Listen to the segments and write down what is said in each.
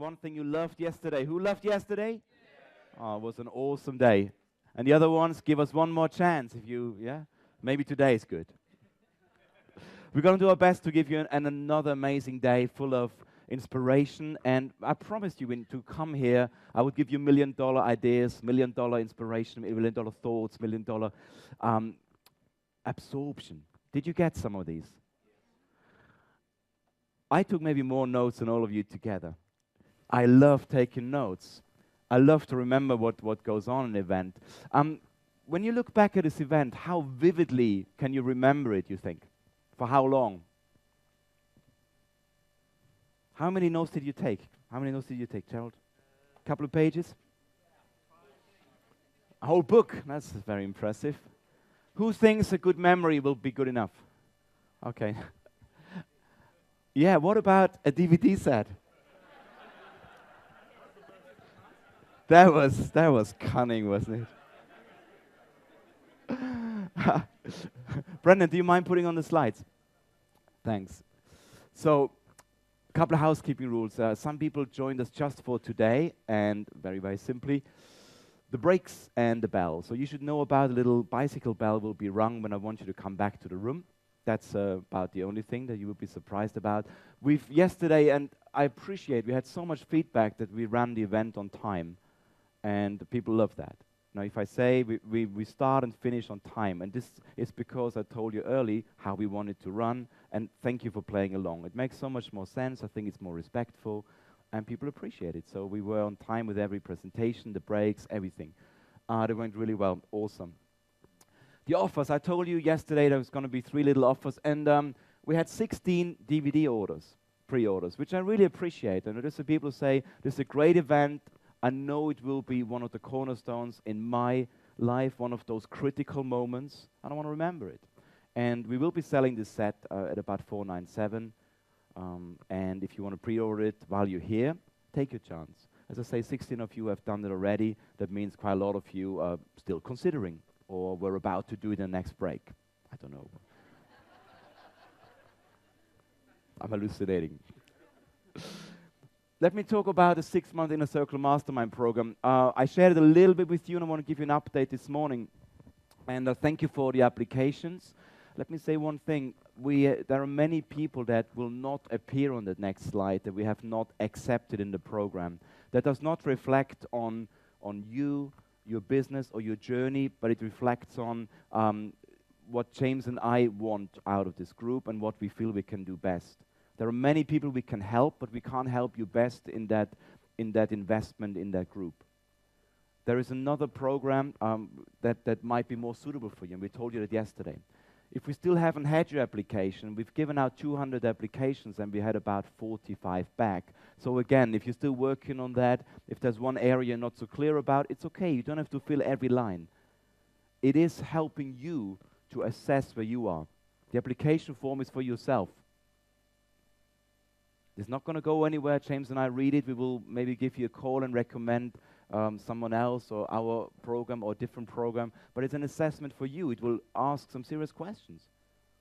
one thing you loved yesterday. Who loved yesterday? Oh, it was an awesome day. And the other ones, give us one more chance if you, yeah? Maybe today is good. We're going to do our best to give you another amazing day full of inspiration. And I promised you when to come here, I would give you $1,000,000 ideas, $1,000,000 inspiration, $1,000,000 thoughts, $1,000,000 absorption. Did you get some of these? I took maybe more notes than all of you together. I love taking notes. I love to remember what goes on in an event. When you look back at this event, how vividly can you remember it, you think? For how long? How many notes did you take? How many notes did you take, Gerald? A couple of pages? A whole book. That's very impressive. Who thinks a good memory will be good enough? Okay. Yeah, what about a DVD set? That was cunning, wasn't it? Brendan, do you mind putting on the slides? Thanks. So, a couple of housekeeping rules. Some people joined us just for today, and very, very simply, the brakes and the bell. So you should know about a little bicycle bell will be rung when I want you to come back to the room. That's about the only thing that you will be surprised about. We've yesterday, and I appreciate, we had so much feedback that we ran the event on time, and people love that. Now, if I say we start and finish on time, and this is because I told you early how we wanted to run, and thank you for playing along. It makes so much more sense. I think it's more respectful, and people appreciate it. So we were on time with every presentation, the breaks, everything. They went really well. Awesome. The offers, I told you yesterday there was going to be 3 little offers, and we had 16 DVD orders, pre-orders, which I really appreciate. And there's some people who say, this is a great event. I know it will be one of the cornerstones in my life, one of those critical moments, and I want to remember it. And we will be selling this set at about $497. And if you want to pre-order it while you're here, take your chance. As I say, 16 of you have done it already. That means quite a lot of you are still considering, or we're about to do it in the next break. I don't know. I'm hallucinating. Let me talk about the 6-month Inner Circle Mastermind program. I shared it a little bit with you, and I want to give you an update this morning. And thank you for the applications. Let me say one thing. There are many people that will not appear on the next slide that we have not accepted in the program. That does not reflect on you, your business, or your journey, but it reflects on what James and I want out of this group and what we feel we can do best. There are many people we can help, but we can't help you best in that investment in that group. There is another program that might be more suitable for you, and we told you that yesterday. If we still haven't had your application, we've given out 200 applications, and we had about 45 back. So again, if you're still working on that, if there's one area you're not so clear about, it's okay. You don't have to fill every line. It is helping you to assess where you are. The application form is for yourself. It's not going to go anywhere. James and I read it. We will maybe give you a call and recommend someone else or our program or a different program. But it's an assessment for you. It will ask some serious questions.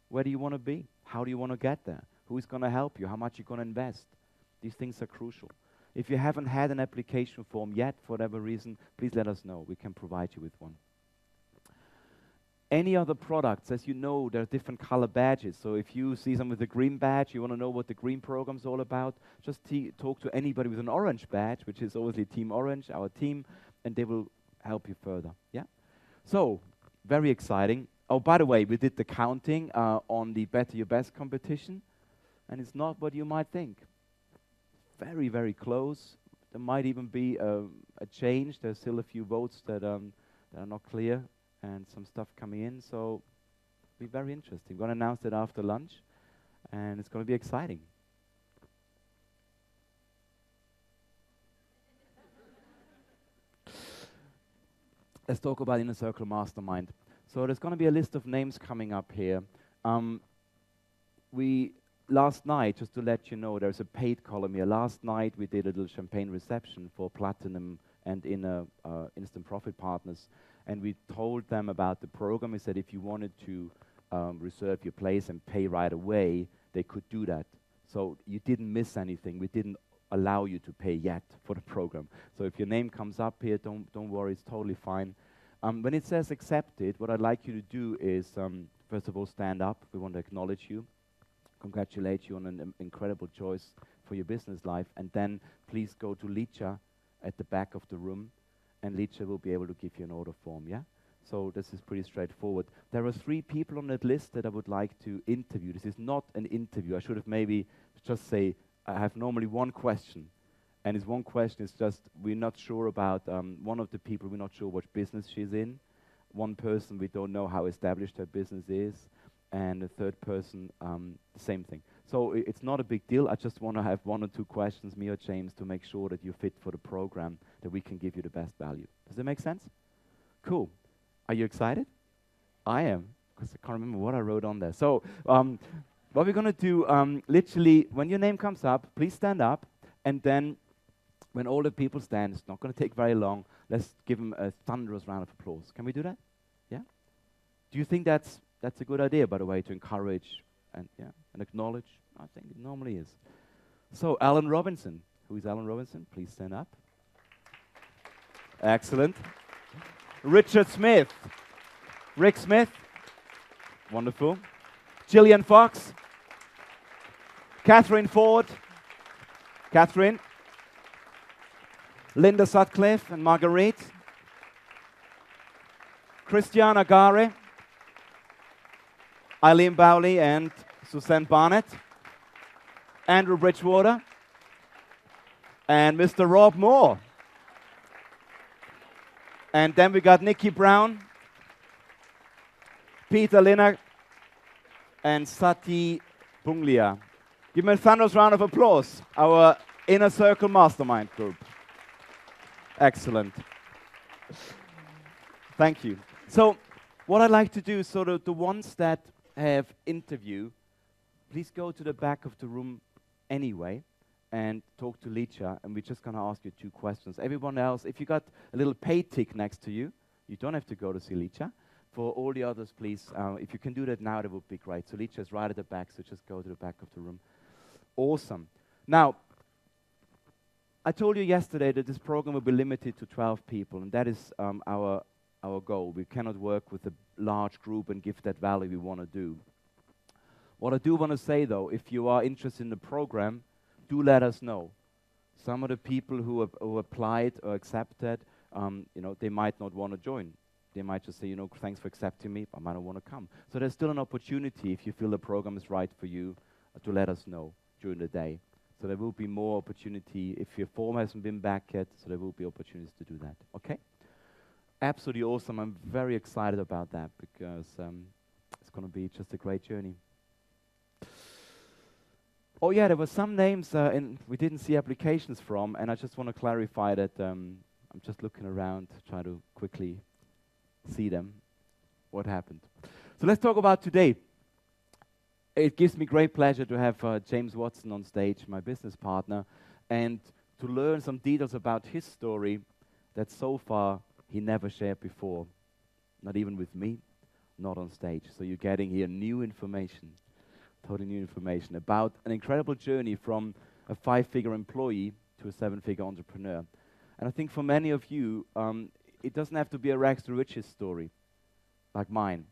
Where do you want to be? How do you want to get there? Who is going to help you? How much you're going to invest? These things are crucial. If you haven't had an application form yet, for whatever reason, please let us know. We can provide you with one. Any other products, as you know, there are different color badges. So if you see some with a green badge, you want to know what the green program's all about, just talk to anybody with an orange badge, which is obviously Team Orange, our team, and they will help you further. Yeah. So, very exciting. Oh, by the way, we did the counting on the Better Your Best competition, and it's not what you might think. Very, very close. There might even be a change. There's still a few votes that are not clear, and some stuff coming in, so it'll be very interesting. We're going to announce it after lunch, and it's going to be exciting. Let's talk about Inner Circle Mastermind. So there's going to be a list of names coming up here. Last night, just to let you know, there's a paid column here. Last night we did a little champagne reception for Platinum and Instant Profit Partners. And we told them about the program. We said if you wanted to reserve your place and pay right away, they could do that. So you didn't miss anything. We didn't allow you to pay yet for the program. So if your name comes up here, don't worry, it's totally fine. When it says accepted, what I'd like you to do is, first of all, stand up. We want to acknowledge you, congratulate you on an incredible choice for your business life, and then please go to Licha at the back of the room, and Licha will be able to give you an order form, yeah? So this is pretty straightforward. There are 3 people on that list that I would like to interview. This is not an interview. I should have maybe just say, I have normally one question, and this one question is just, we're not sure about, one of the people, we're not sure what business she's in. One person, we don't know how established her business is, and the third person, the same thing. So it's not a big deal. I just want to have 1 or 2 questions, me or James, to make sure that you're fit for the program, that we can give you the best value. Does that make sense? Cool. Are you excited? I am, because I can't remember what I wrote on there. So what we're going to do, literally, when your name comes up, please stand up, and then when all the people stand, it's not going to take very long, let's give them a thunderous round of applause. Can we do that? Yeah? Do you think that's a good idea, by the way, to encourage and acknowledge? I think it normally is. So, Alan Robinson. Who is Alan Robinson? Please stand up. Excellent. Richard Smith. Rick Smith. Wonderful. Gillian Fox. Catherine Ford. Catherine. Linda Sutcliffe and Marguerite. Christiana Gare. Eileen Bowley and Suzanne Barnett. Andrew Bridgewater. And Mr. Rob Moore. And then we got Nikki Brown, Peter Linner, and Sati Punglia. Give me a thunderous round of applause, our Inner Circle Mastermind group. Excellent. Thank you. So what I'd like to do, sort of the ones that have interview, please go to the back of the room anyway and talk to Licha, and we're just going to ask you 2 questions. Everyone else, if you got a little pay tick next to you, you don't have to go to see Licha. For all the others, please, if you can do that now, that would be great. So Licha is right at the back, so just go to the back of the room. Awesome. Now, I told you yesterday that this program will be limited to 12 people, and that is our goal. We cannot work with a large group and give that value we want to do. What I do want to say, though, if you are interested in the program, do let us know. Some of the people who applied or accepted, they might not want to join. They might just say, thanks for accepting me, I might not want to come. So there's still an opportunity, if you feel the program is right for you, to let us know during the day. So there will be more opportunity if your form hasn't been back yet, so there will be opportunities to do that. Okay? Absolutely awesome. I'm very excited about that because it's going to be just a great journey. Oh yeah, there were some names we didn't see applications from, and I just want to clarify that I'm just looking around to try to quickly see them, what happened. So let's talk about today. It gives me great pleasure to have James Watson on stage, my business partner, and to learn some details about his story that so far he never shared before, not even with me, not on stage. So you're getting here new information. Totally new information about an incredible journey from a 5-figure employee to a 7-figure entrepreneur. And I think for many of you, it doesn't have to be a rags to riches story like mine.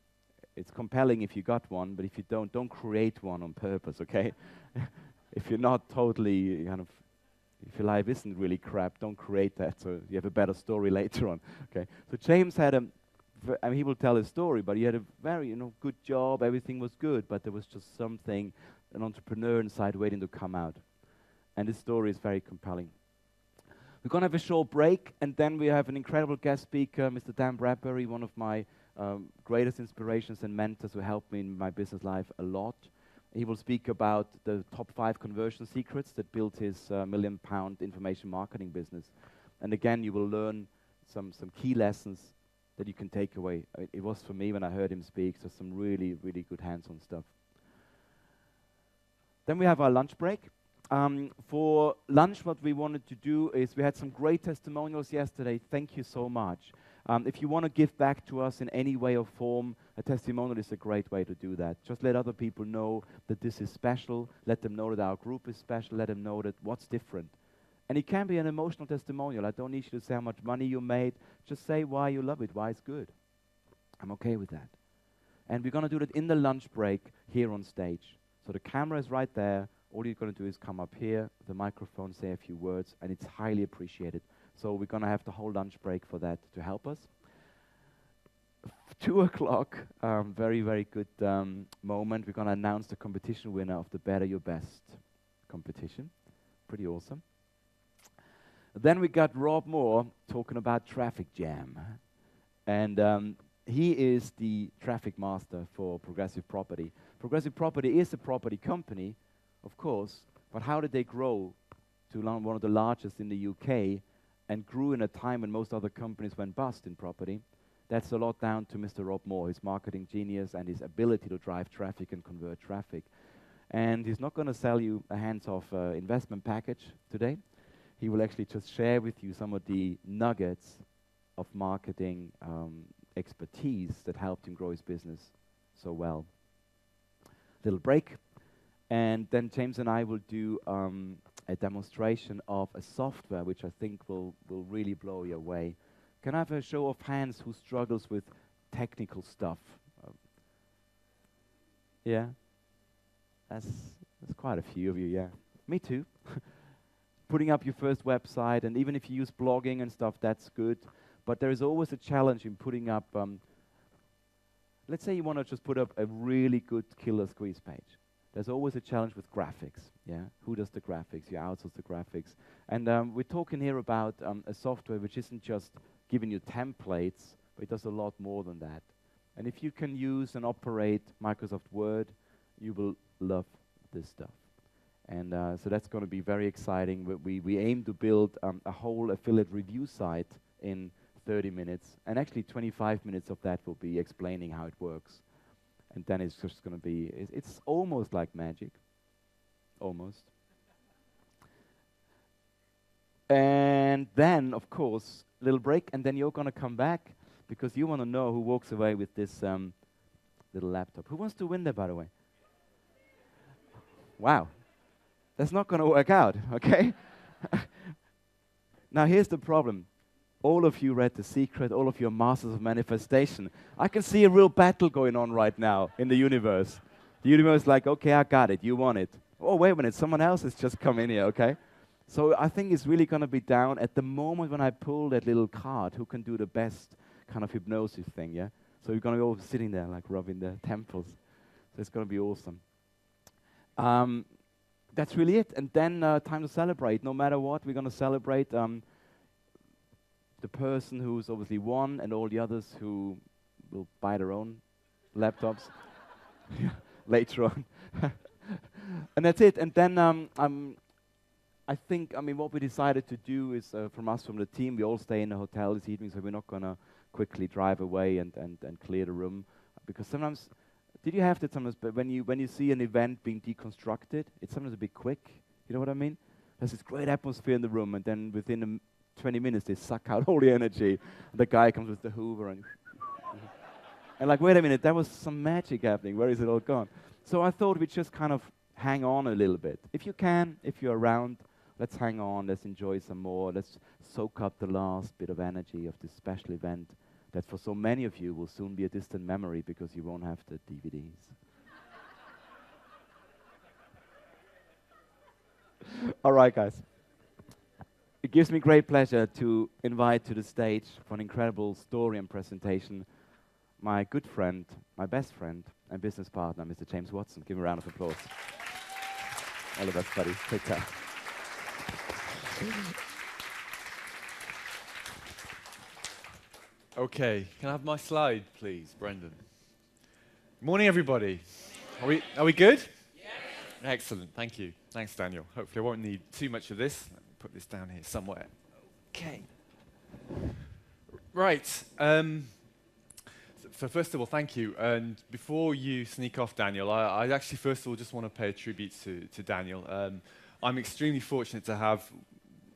It's compelling if you got one, but if you don't create one on purpose, okay? If you're not totally if your life isn't really crap, don't create that so you have a better story later on, okay? So James had he will tell his story, but he had a very, good job, everything was good, but there was just something, an entrepreneur inside waiting to come out. And this story is very compelling. We're going to have a short break, and then we have an incredible guest speaker, Mr. Dan Bradbury, one of my greatest inspirations and mentors who helped me in my business life a lot. He will speak about the top 5 conversion secrets that built his £1 million information marketing business. And again, you will learn some key lessons that you can take away. It was for me when I heard him speak, so some really, really good hands-on stuff. Then we have our lunch break. For lunch, what we wanted to do is we had some great testimonials yesterday. Thank you so much. If you want to give back to us in any way or form, a testimonial is a great way to do that. Just let other people know that this is special. Let them know that our group is special. Let them know that what's different. And it can be an emotional testimonial. I don't need you to say how much money you made. Just say why you love it, why it's good. I'm okay with that. And we're going to do that in the lunch break here on stage. So the camera is right there. All you're going to do is come up here, the microphone, say a few words, and it's highly appreciated. So we're going to have the whole lunch break for that to help us. 2 o'clock, very, very good moment. We're going to announce the competition winner of the Better Your Best competition. Pretty awesome. Then we got Rob Moore talking about traffic jam. And he is the traffic master for Progressive Property. Progressive Property is a property company, of course, but how did they grow to one of the largest in the UK and grew in a time when most other companies went bust in property? That's a lot down to Mr. Rob Moore, his marketing genius and his ability to drive traffic and convert traffic. And he's not going to sell you a hands-off investment package today. He will actually just share with you some of the nuggets of marketing expertise that helped him grow his business so well. Little break, and then James and I will do a demonstration of a software which I think will really blow you away. Can I have a show of hands who struggles with technical stuff? Yeah? That's quite a few of you, yeah. Me too. Putting up your first website, and even if you use blogging and stuff, that's good. But there is always a challenge in putting up, let's say you want to just put up a really good killer squeeze page. There's always a challenge with graphics, yeah? Who does the graphics? You outsource the graphics. And we're talking here about a software which isn't just giving you templates, but it does a lot more than that. And if you can use and operate Microsoft Word, you will love this stuff. And so that's going to be very exciting. We aim to build a whole affiliate review site in 30 minutes, and actually 25 minutes of that will be explaining how it works. And then it's just going to be, it's almost like magic. Almost. And then, of course, little break, and then you're going to come back because you want to know who walks away with this little laptop. Who wants to win that, by the way? Wow. That's not going to work out, okay? Now, here's the problem. All of you read The Secret, all of you are masters of manifestation. I can see a real battle going on right now in the universe. The universe is like, okay, I got it, you want it. Oh, wait a minute, someone else has just come in here, okay? So I think it's really going to be down at the moment when I pull that little card, who can do the best kind of hypnosis thing, yeah? So you're going to go sitting there, like rubbing the temples. So it's going to be awesome. That's really it. And then time to celebrate. No matter what, we're going to celebrate the person who's obviously won and all the others who will buy their own laptops later on. And that's it. And then I think, what we decided to do is, from the team, we all stay in the hotel this evening, so we're not going to quickly drive away and clear the room. Because sometimes, did you have that sometimes, but when you see an event being deconstructed, it's sometimes a bit quick. You know what I mean? There's this great atmosphere in the room, and then within 20 minutes, they suck out all the energy. The guy comes with the Hoover and and like, wait a minute, that was some magic happening. Where is it all gone? So I thought we'd just kind of hang on a little bit. If you can, if you're around, let's hang on, let's enjoy some more. Let's soak up the last bit of energy of this special event that for so many of you will soon be a distant memory because you won't have the DVDs. All right, guys. It gives me great pleasure to invite to the stage for an incredible story and presentation my good friend, my best friend, and business partner, Mr. James Watson. Give him a round of applause. All of us, buddies. Take care. Okay, can I have my slide, please, Brendan? Morning, everybody. Are we good? Yes. Excellent, thank you. Thanks, Daniel. Hopefully I won't need too much of this. Let me put this down here somewhere. Okay. Right. So first of all, thank you. And before you sneak off, Daniel, I actually first of all just want to pay a tribute to Daniel. I'm extremely fortunate to have,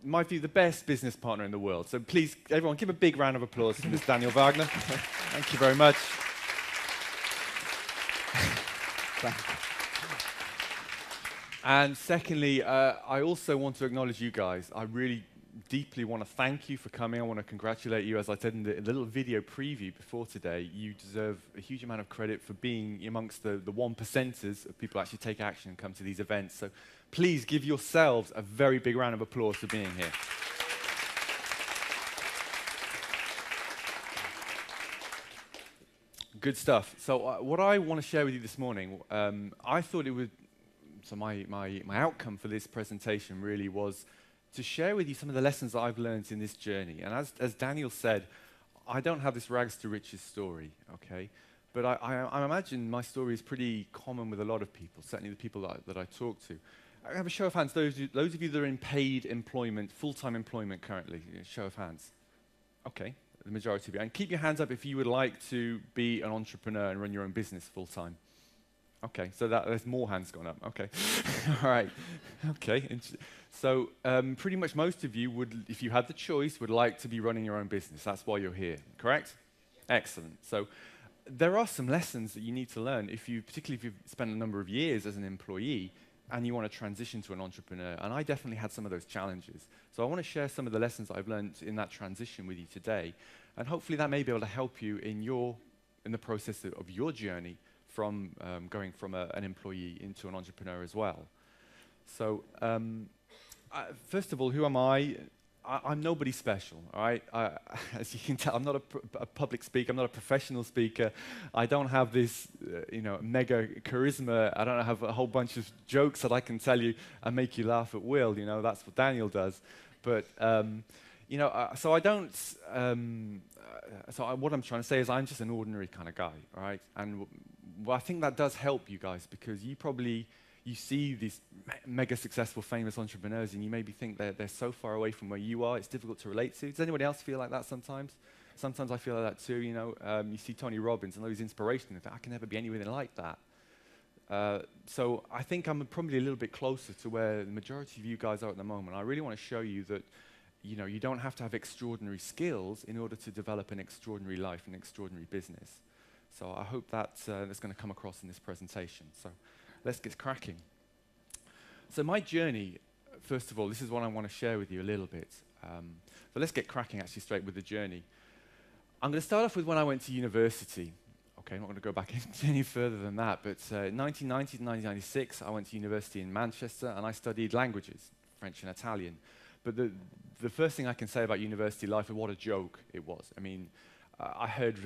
in my view, the best business partner in the world. So please, everyone, give a big round of applause to Mr. Daniel Wagner. Thank you very much. And secondly, I also want to acknowledge you guys. I really deeply want to thank you for coming. I want to congratulate you. As I said in the little video preview before today, you deserve a huge amount of credit for being amongst the 1%ers of people who actually take action and come to these events. So please give yourselves a very big round of applause for being here. Good stuff. So what I want to share with you this morning, I thought it would, so my outcome for this presentation really was to share with you some of the lessons that I've learned in this journey. And as Daniel said, I don't have this rags to riches story, okay? But I imagine my story is pretty common with a lot of people, certainly the people that I talk to. I have a show of hands, those of you that are in paid employment, full-time employment currently, show of hands. Okay, the majority of you. And keep your hands up if you would like to be an entrepreneur and run your own business full-time. Okay, so there's more hands going up. Okay, all right. Okay, so pretty much most of you would, if you had the choice, would like to be running your own business. That's why you're here, correct? Excellent. So there are some lessons that you need to learn, particularly if you've spent a number of years as an employee and you want to transition to an entrepreneur. And I definitely had some of those challenges. So I want to share some of the lessons that I've learned in that transition with you today. And hopefully that may be able to help you in the process of your journey from going from an employee into an entrepreneur as well. So first of all, who am I? I'm nobody special, all right? As you can tell, I'm not a public speaker. I'm not a professional speaker. I don't have this, mega charisma. I don't have a whole bunch of jokes that I can tell you and make you laugh at will. That's what Daniel does. But, so I don't. What I'm trying to say is I'm just an ordinary kind of guy, all right? And I think that does help you guys because you see these mega successful, famous entrepreneurs, and you maybe think they're so far away from where you are, it's difficult to relate to. Does anybody else feel like that sometimes? Sometimes I feel like that too, You see Tony Robbins and all his inspiration, and think, I can never be anything like that. So I think I'm probably a little bit closer to where the majority of you guys are at the moment. I really want to show you that, you don't have to have extraordinary skills in order to develop an extraordinary life, an extraordinary business. So I hope that's going to come across in this presentation. So let's get cracking. So my journey, first of all, this is what I want to share with you a little bit. But let's get cracking actually straight with the journey. I'm going to start off with when I went to university. Okay, I'm not going to go back any further than that, but 1990 to 1996, I went to university in Manchester and I studied languages, French and Italian. But the first thing I can say about university life is what a joke it was. I mean, I heard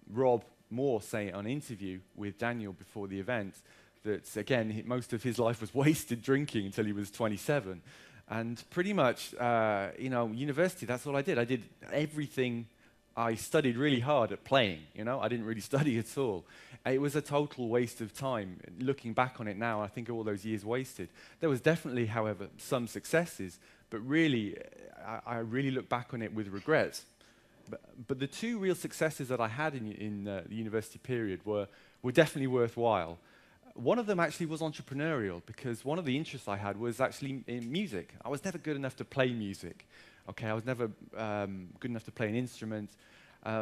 Rob Moore say on an interview with Daniel before the event that, again, most of his life was wasted drinking until he was 27. And pretty much, university, that's all I did. I did everything. I studied really hard at playing, I didn't really study at all. It was a total waste of time. Looking back on it now, I think all those years wasted. There was definitely, however, some successes, but really, I really look back on it with regret. But the two real successes that I had in the university period were definitely worthwhile. One of them actually was entrepreneurial, because one of the interests I had was actually in music. I was never good enough to play music. Okay, I was never good enough to play an instrument.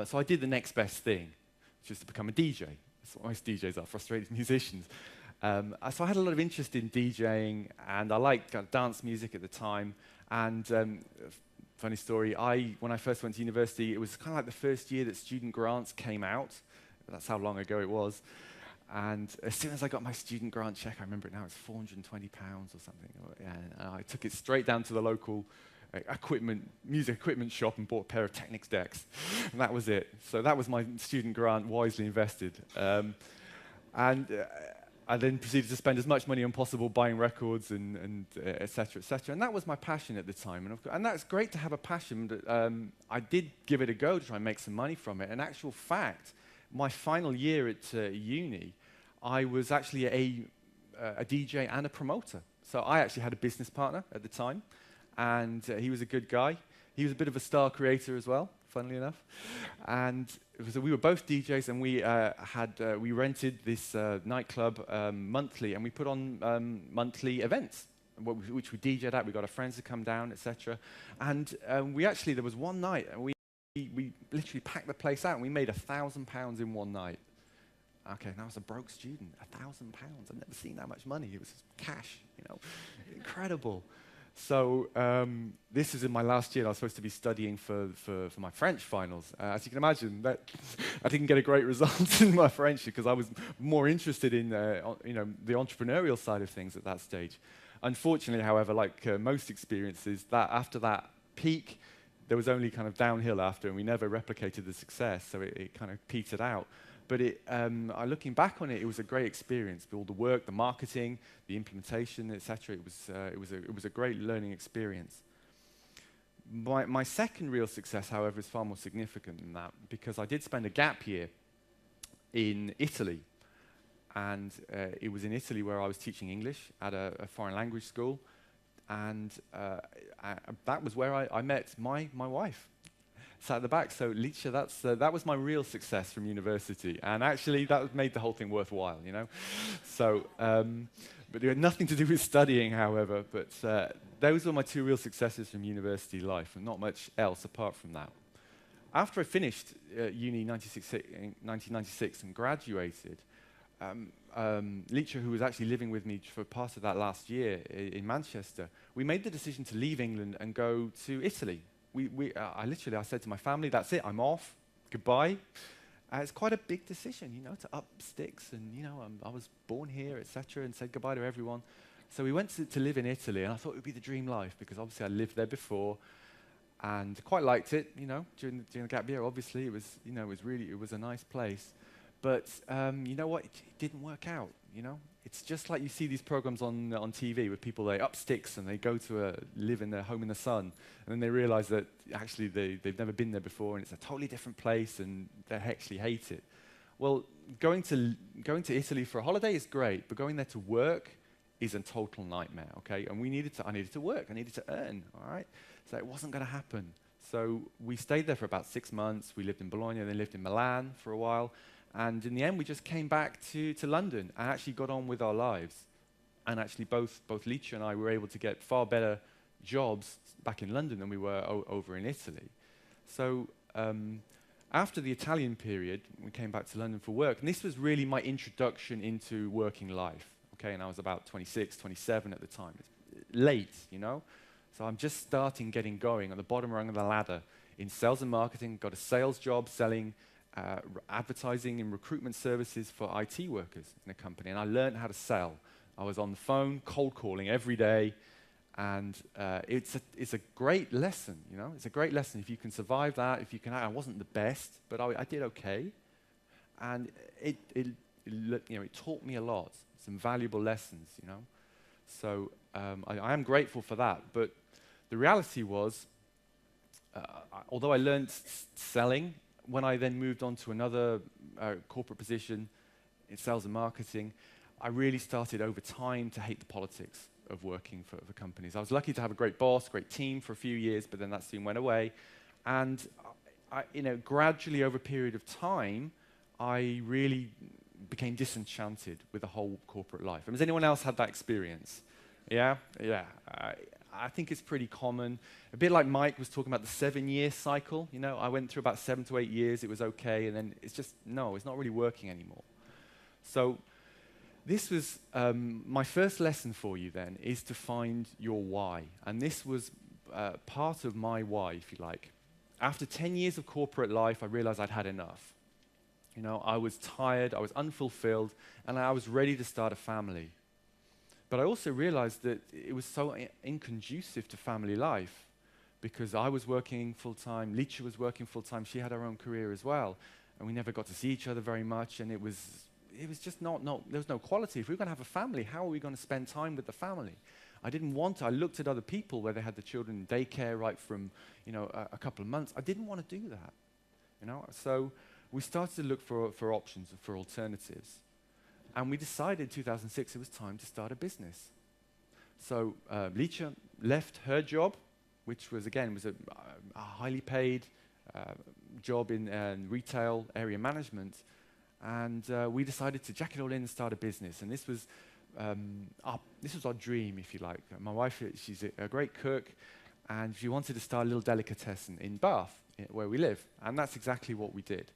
So I did the next best thing, which is to become a DJ. That's what most DJs are, frustrated musicians. So I had a lot of interest in DJing, and I liked dance music at the time. And funny story, when I first went to university, it was kind of like the first year that student grants came out. That's how long ago it was. And as soon as I got my student grant check, I remember it now, it's £420 or something. And I took it straight down to the local music equipment shop and bought a pair of Technics decks. And that was it. So that was my student grant, wisely invested. I then proceeded to spend as much money as possible buying records and et cetera, et cetera. And that was my passion at the time. And that's great to have a passion. But I did give it a go to try and make some money from it. In actual fact, my final year at uni, I was actually a DJ and a promoter. So I actually had a business partner at the time, and he was a good guy. He was a bit of a star creator as well, funnily enough. And so we were both DJs, and we rented this nightclub monthly, and we put on monthly events, which we DJ'd at. We got our friends to come down, etc. And there was one night, and we literally packed the place out, and we made £1,000 in one night. Okay, and I was a broke student, £1,000. I'd never seen that much money. It was cash, incredible. So this is in my last year. I was supposed to be studying for my French finals. As you can imagine, that I didn't get a great result in my French because I was more interested in the entrepreneurial side of things at that stage. Unfortunately, however, like most experiences, that after that peak, there was only kind of downhill after, and we never replicated the success, so it kind of petered out. But looking back on it, it was a great experience. All the work, the marketing, the implementation, etc. It was a great learning experience. My second real success, however, is far more significant than that, because I did spend a gap year in Italy. And it was in Italy where I was teaching English at a foreign language school. And that was where I met my wife. Sat at the back. So Licia, that was my real success from university. And actually, that made the whole thing worthwhile, So, but it had nothing to do with studying, however. But those were my two real successes from university life, and not much else apart from that. After I finished uni in 1996 and graduated, Licia, who was actually living with me for part of that last year in Manchester, we made the decision to leave England and go to Italy. I said to my family, that's it, I'm off, goodbye. It's quite a big decision, to up sticks, and I was born here, etc., and said goodbye to everyone. So we went to live in Italy, and I thought it would be the dream life, because obviously I lived there before, and quite liked it, during the gap year. Obviously, it was a nice place. But you know what? It didn't work out. It's just like you see these programs on TV with people, they up sticks and they go to live in their home in the sun, and then they realize that actually they've never been there before, and it's a totally different place, and they actually hate it. Well, going to Italy for a holiday is great, but going there to work is a total nightmare. Okay, and I needed to work, I needed to earn. All right, so it wasn't going to happen. So we stayed there for about 6 months. We lived in Bologna, then lived in Milan for a while. And in the end, we just came back to London and actually got on with our lives. And actually, both Licia and I were able to get far better jobs back in London than we were over in Italy. So after the Italian period, we came back to London for work. And this was really my introduction into working life. Okay, and I was about 26, 27 at the time. It's late, So I'm just starting getting going on the bottom rung of the ladder in sales and marketing. Got a sales job selling advertising and recruitment services for IT workers in a company, and I learned how to sell. I was on the phone, cold calling every day, and it's a great lesson, It's a great lesson if you can survive that. If you can, I wasn't the best, but I did okay, and it taught me a lot, some valuable lessons, So I am grateful for that. But the reality was, although I learned selling, when I then moved on to another corporate position in sales and marketing, I really started over time to hate the politics of working for companies. I was lucky to have a great boss, great team for a few years, but then that soon went away. And gradually over a period of time, I really became disenchanted with the whole corporate life. And has anyone else had that experience? Yeah? Yeah. I think it's pretty common. A bit like Mike was talking about the 7-year cycle. I went through about 7 to 8 years. It was okay, and then it's not really working anymore. So this was my first lesson for you then, is to find your why. And this was part of my why, if you like. After 10 years of corporate life, I realized I'd had enough. I was tired, I was unfulfilled, and I was ready to start a family. But I also realized that it was so inconducive to family life, because I was working full-time, Licia was working full-time, she had her own career as well, and we never got to see each other very much, and it was just there was no quality. If we were going to have a family, how are we going to spend time with the family? I looked at other people where they had the children in daycare right from, a couple of months. I didn't want to do that, So we started to look for options, for alternatives. And we decided in 2006 it was time to start a business. So Licia left her job, which was a highly paid job in retail area management, and we decided to jack it all in and start a business. And this was our dream, if you like. My wife, she's a great cook, and she wanted to start a little delicatessen in Bath, where we live, and that's exactly what we did.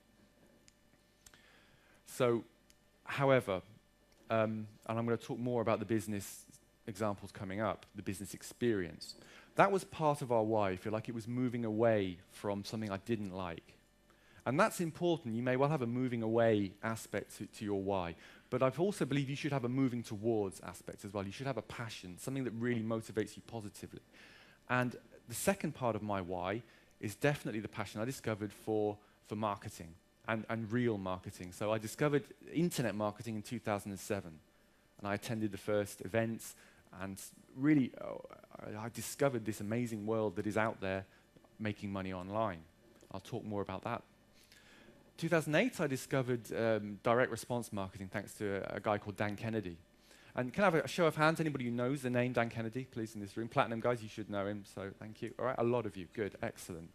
So However, and I'm going to talk more about the business examples coming up, the business experience. That was part of our why. I feel like it was moving away from something I didn't like. And that's important. You may well have a moving away aspect to your why. But I also believe you should have a moving towards aspect as well. You should have a passion, something that really motivates you positively. And the second part of my why is definitely the passion I discovered for marketing and real marketing. So I discovered internet marketing in 2007. And I attended the first events and really I discovered this amazing world that is out there making money online. I'll talk more about that. 2008, I discovered direct response marketing thanks to a guy called Dan Kennedy. And can I have a show of hands? Anybody who knows the name Dan Kennedy, please, in this room? Platinum guys, you should know him, so thank you. All right, a lot of you. Good, excellent.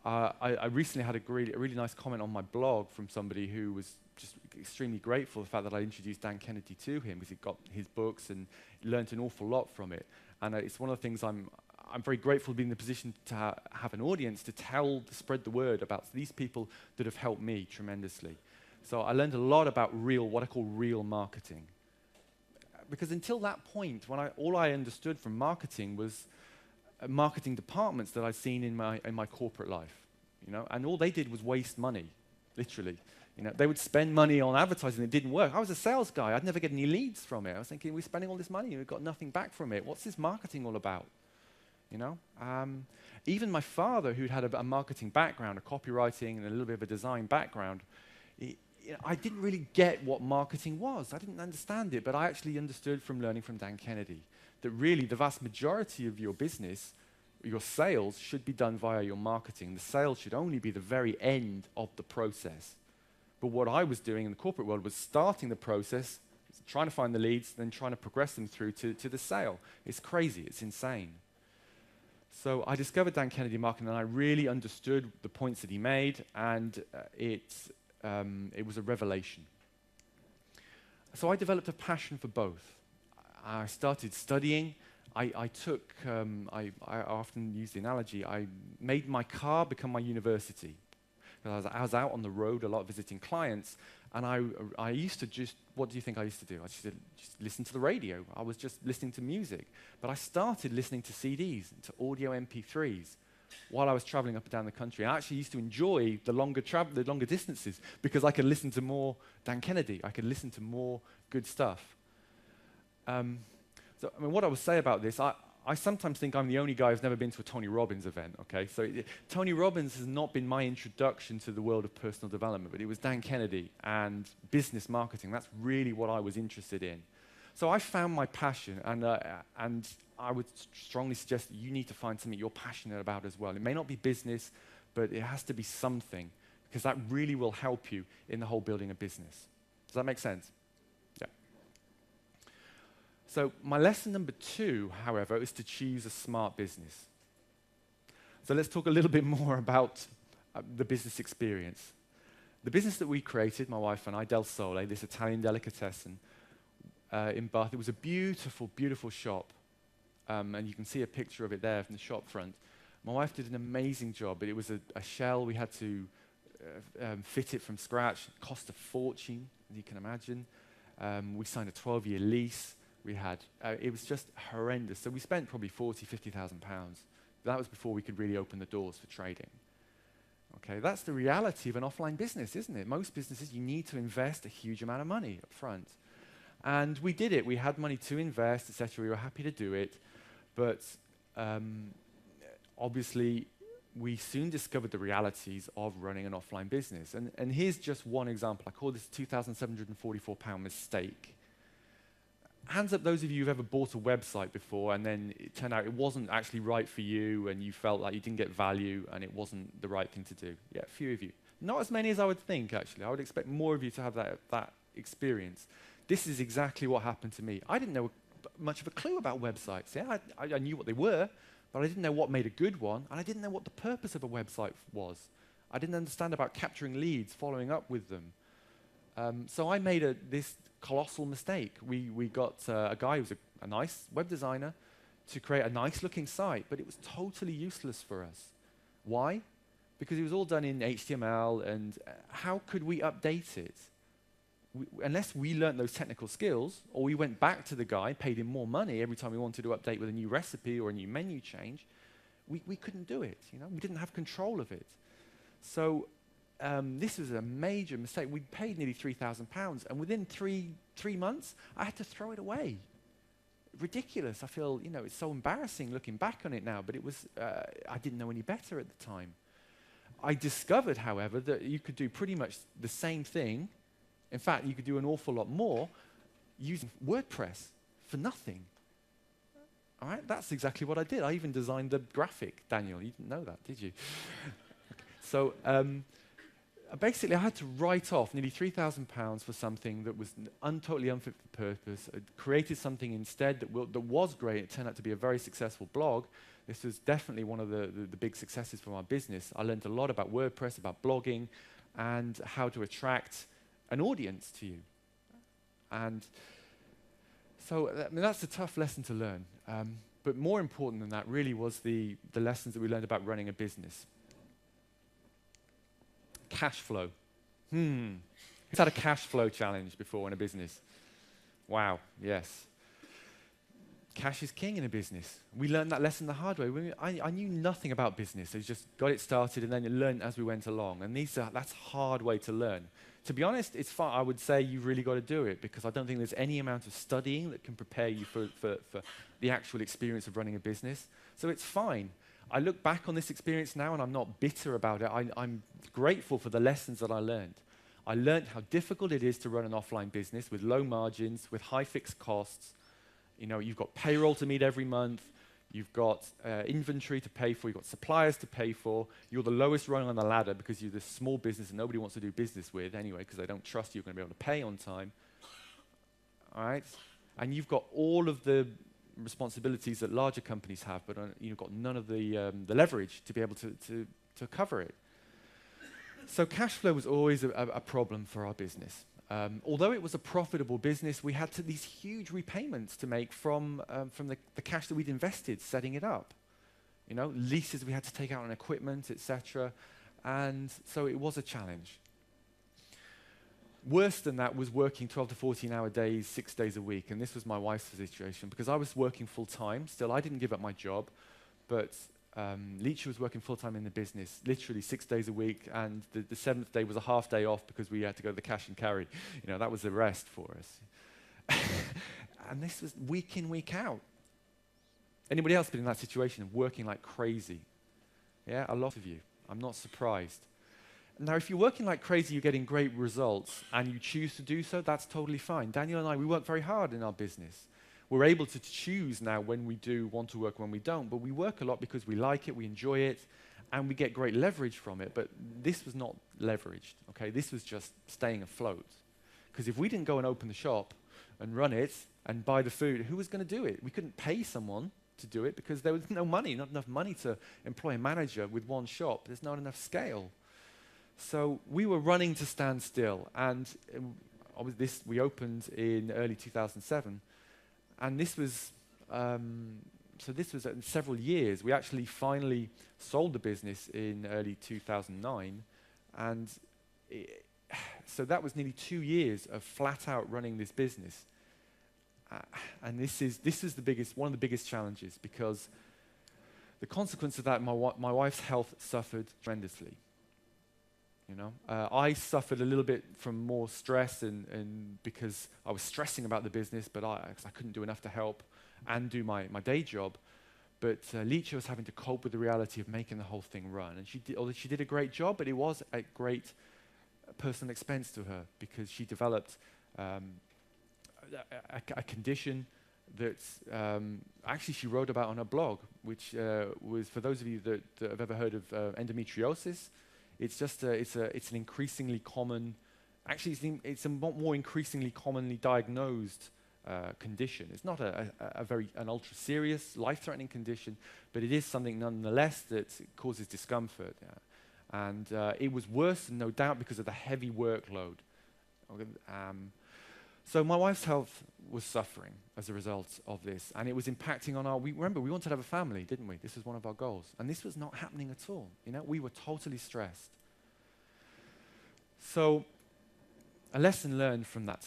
I recently had a really nice comment on my blog from somebody who was just extremely grateful for the fact that I introduced Dan Kennedy to him because he got his books and learned an awful lot from it. And it's one of the things I'm very grateful to be in the position to have an audience to spread the word about these people that have helped me tremendously. So I learned a lot about what I call real marketing. Because until that point, all I understood from marketing was marketing departments that I'd seen in my corporate life, and all they did was waste money, literally. They would spend money on advertising that didn't work. I was a sales guy. I'd never get any leads from it. I was thinking, we're spending all this money and we've got nothing back from it. What's this marketing all about? Even my father, who'd had a marketing background, a copywriting and a little bit of a design background, I didn't really get what marketing was. I didn't understand it, but I actually understood from learning from Dan Kennedy that really the vast majority of your business, your sales, should be done via your marketing. The sales should only be the very end of the process. But what I was doing in the corporate world was starting the process, trying to find the leads, then trying to progress them through to the sale. It's crazy. It's insane. So I discovered Dan Kennedy marketing, and I really understood the points that he made, and it was a revelation. So I developed a passion for both. I started studying. I often use the analogy, I made my car become my university. I was out on the road a lot visiting clients, and I used to what do you think I used to do? I used to just listen to the radio. I was just listening to music. But I started listening to CDs, to audio MP3s, while I was traveling up and down the country. I actually used to enjoy the longer distances because I could listen to more Dan Kennedy. I could listen to more good stuff. What I would say about this, I sometimes think I'm the only guy who's never been to a Tony Robbins event, okay? So Tony Robbins has not been my introduction to the world of personal development, but it was Dan Kennedy and business marketing. That's really what I was interested in. So I found my passion, and I would strongly suggest that you need to find something you're passionate about as well. It may not be business, but it has to be something, because that really will help you in the whole building a business. Does that make sense? Yeah. So my lesson number 2, however, is to choose a smart business. So let's talk a little bit more about the business experience. The business that we created, my wife and I, Del Sole, this Italian delicatessen in Bath, it was a beautiful, beautiful shop. And you can see a picture of it there from the shop front. My wife did an amazing job, but it was a shell. We had to fit it from scratch. It cost a fortune, as you can imagine. We signed a 12-year lease. It was just horrendous. So we spent probably £40,000, £50,000. That was before we could really open the doors for trading. Okay, that's the reality of an offline business, isn't it? Most businesses, you need to invest a huge amount of money up front. And we did it. We had money to invest, etc. We were happy to do it. But obviously, we soon discovered the realities of running an offline business. And here's just one example. I call this a £2,744 mistake. Hands up those of you who've ever bought a website before and then it turned out it wasn't actually right for you and you felt like you didn't get value and it wasn't the right thing to do. Yeah, a few of you. Not as many as I would think, actually. I would expect more of you to have that experience. This is exactly what happened to me. I didn't know much of a clue about websites. Yeah, I knew what they were, but I didn't know what made a good one, and I didn't know what the purpose of a website was. I didn't understand about capturing leads, following up with them. So I made this colossal mistake. We got a guy who was a nice web designer to create a nice-looking site, but it was totally useless for us. Why? Because it was all done in HTML, and how could we update it? unless we learned those technical skills, or we went back to the guy, paid him more money every time we wanted to update with a new recipe or a new menu change, we couldn't do it. We didn't have control of it. So this was a major mistake. We paid nearly £3,000, and within three months, I had to throw it away. Ridiculous. I feel, it's so embarrassing looking back on it now, but it was, I didn't know any better at the time. I discovered, however, that you could do pretty much the same thing. In fact, you could do an awful lot more using WordPress for nothing. All right, that's exactly what I did. I even designed the graphic, Daniel. You didn't know that, did you? Okay. So basically, I had to write off nearly £3,000 for something that was totally unfit for purpose. I created something instead that was great. It turned out to be a very successful blog. This was definitely one of the big successes for my business. I learned a lot about WordPress, about blogging, and how to attract an audience to you. And so that's a tough lesson to learn. But more important than that really was the lessons that we learned about running a business. Cash flow. Who's had a cash flow challenge before in a business? Wow, yes. Cash is king in a business. We learned that lesson the hard way. I knew nothing about business. I just got it started and then learned as we went along. And that's a hard way to learn. To be honest, it's far. I would say you've really got to do it, because I don't think there's any amount of studying that can prepare you for the actual experience of running a business. So it's fine. I look back on this experience now and I'm not bitter about it. I'm grateful for the lessons that I learned. I learned how difficult it is to run an offline business with low margins, with high fixed costs. You've got payroll to meet every month. You've got inventory to pay for. You've got suppliers to pay for. You're the lowest rung on the ladder because you're this small business that nobody wants to do business with anyway, because they don't trust you're going to be able to pay on time. All right? And you've got all of the responsibilities that larger companies have, but you've got none of the leverage to be able to cover it. So cash flow was always a problem for our business. Although it was a profitable business, we had these huge repayments to make from the cash that we'd invested setting it up. Leases we had to take out on equipment, etc. And so it was a challenge. Worse than that was working 12 to 14-hour days, 6 days a week. And this was my wife's situation, because I was working full-time. Still, I didn't give up my job, but Leach was working full-time in the business, literally 6 days a week, and the seventh day was a half day off because we had to go to the cash and carry. That was the rest for us. And this was week in, week out. Anybody else been in that situation of working like crazy? Yeah, a lot of you. I'm not surprised. Now, if you're working like crazy, you're getting great results, and you choose to do so, that's totally fine. Daniel and I, we work very hard in our business. We're able to choose now when we do want to work, when we don't, but we work a lot because we like it, we enjoy it, and we get great leverage from it. But this was not leveraged, okay? This was just staying afloat. Because if we didn't go and open the shop and run it and buy the food, who was going to do it? We couldn't pay someone to do it because there was no money, not enough money to employ a manager with one shop. There's not enough scale. So we were running to stand still, and we opened in early 2007, and this was several years. We actually finally sold the business in early 2009, and so that was nearly 2 years of flat out running this business. And this is one of the biggest challenges, because the consequence of that, my wife's health suffered tremendously. I suffered a little bit from more stress, and because I was stressing about the business, but I couldn't do enough to help and do my day job. But Leach was having to cope with the reality of making the whole thing run. And although she did a great job, but it was at great personal expense to her, because she developed a condition that actually she wrote about on her blog, which was, for those of you that have ever heard of endometriosis. It's an increasingly common, actually it's a more increasingly commonly diagnosed condition. It's not an ultra serious, life-threatening condition, but it is something nonetheless that causes discomfort. Yeah. And it was worse, no doubt, because of the heavy workload. So my wife's health was suffering as a result of this, and it was impacting on remember, we wanted to have a family, didn't we? This was one of our goals, and this was not happening at all. We were totally stressed. So A lesson learned from that.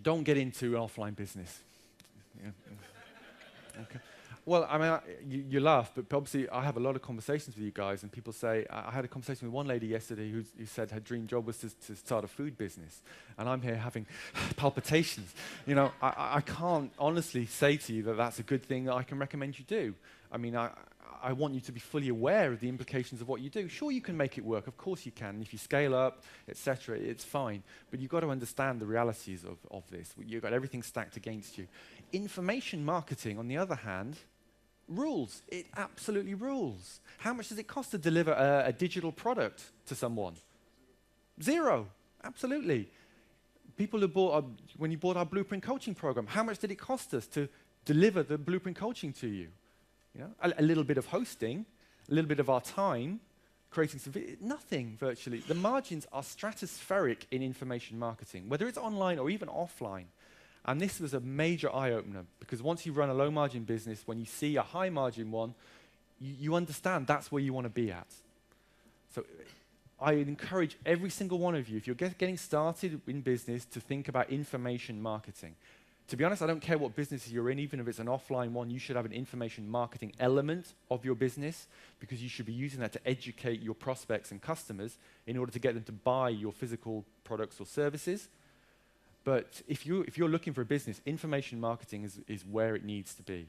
Don't get into an offline business. Yeah. Okay. Well, I mean, you laugh, but obviously I have a lot of conversations with you guys, and people say, I had a conversation with one lady yesterday who said her dream job was to start a food business, and I'm here having palpitations. You know, I can't honestly say to you that that's a good thing that I can recommend you do. I mean, I want you to be fully aware of the implications of what you do. Sure, you can make it work. Of course you can. If you scale up, etc., it's fine. But you've got to understand the realities of this. You've got everything stacked against you. Information marketing, on the other hand, rules. It absolutely rules. How much does it cost to deliver a digital product to someone? Zero. Absolutely. People who bought when you bought our Blueprint coaching program, how much did it cost us to deliver the Blueprint coaching to you? You know, a little bit of hosting, a little bit of our time, creating some nothing virtually. The margins are stratospheric in information marketing, whether it's online or even offline. And this was a major eye-opener, because once you run a low-margin business, when you see a high-margin one, you understand that's where you want to be at. So I encourage every single one of you, if you're getting started in business, to think about information marketing. To be honest, I don't care what business you're in, even if it's an offline one, you should have an information marketing element of your business, because you should be using that to educate your prospects and customers in order to get them to buy your physical products or services. But if you're looking for a business, information marketing is where it needs to be.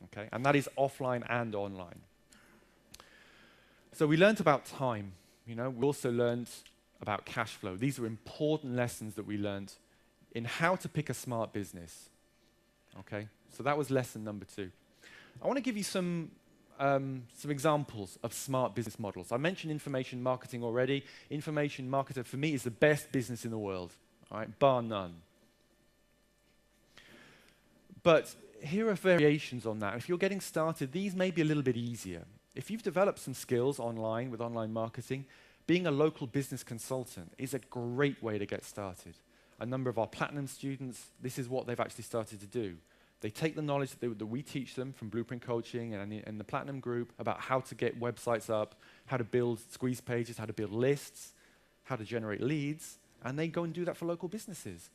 Okay? And that is offline and online. So we learned about time. You know, we also learned about cash flow. These are important lessons that we learned in how to pick a smart business. Okay? So that was lesson number 2. I want to give you some examples of smart business models. I mentioned information marketing already. Information marketer, for me, is the best business in the world. All right, bar none. But here are variations on that. If you're getting started, these may be a little bit easier. If you've developed some skills online with online marketing, being a local business consultant is a great way to get started. A number of our platinum students, this is what they've actually started to do. They take the knowledge that we teach them from Blueprint Coaching and the Platinum Group about how to get websites up, how to build squeeze pages, how to build lists, how to generate leads, and they go and do that for local businesses.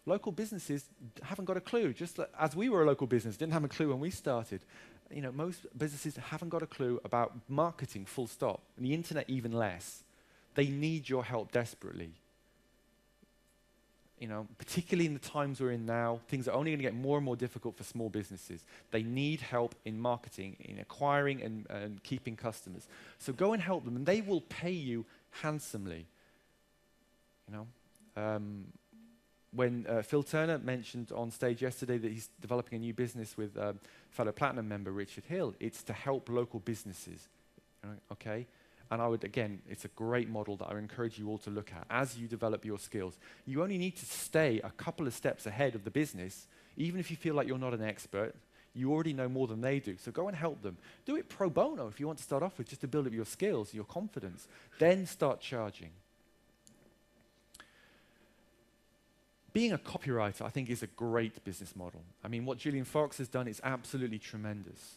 Local businesses haven't got a clue, just as we were a local business, didn't have a clue when we started. You know, most businesses haven't got a clue about marketing, full stop, and the internet even less. They need your help desperately. You know, particularly in the times we're in now, things are only going to get more and more difficult for small businesses. They need help in marketing, in acquiring and keeping customers. So go and help them, and they will pay you handsomely. You know, when Phil Turner mentioned on stage yesterday that he's developing a new business with fellow Platinum member Richard Hill, it's to help local businesses. Okay? And I would, again, it's a great model that I would encourage you all to look at as you develop your skills. You only need to stay a couple of steps ahead of the business, even if you feel like you're not an expert. You already know more than they do, so go and help them. Do it pro bono if you want to start off with, just to build up your skills, your confidence. Then start charging. Being a copywriter, I think, is a great business model. I mean, what Julian Fox has done is absolutely tremendous.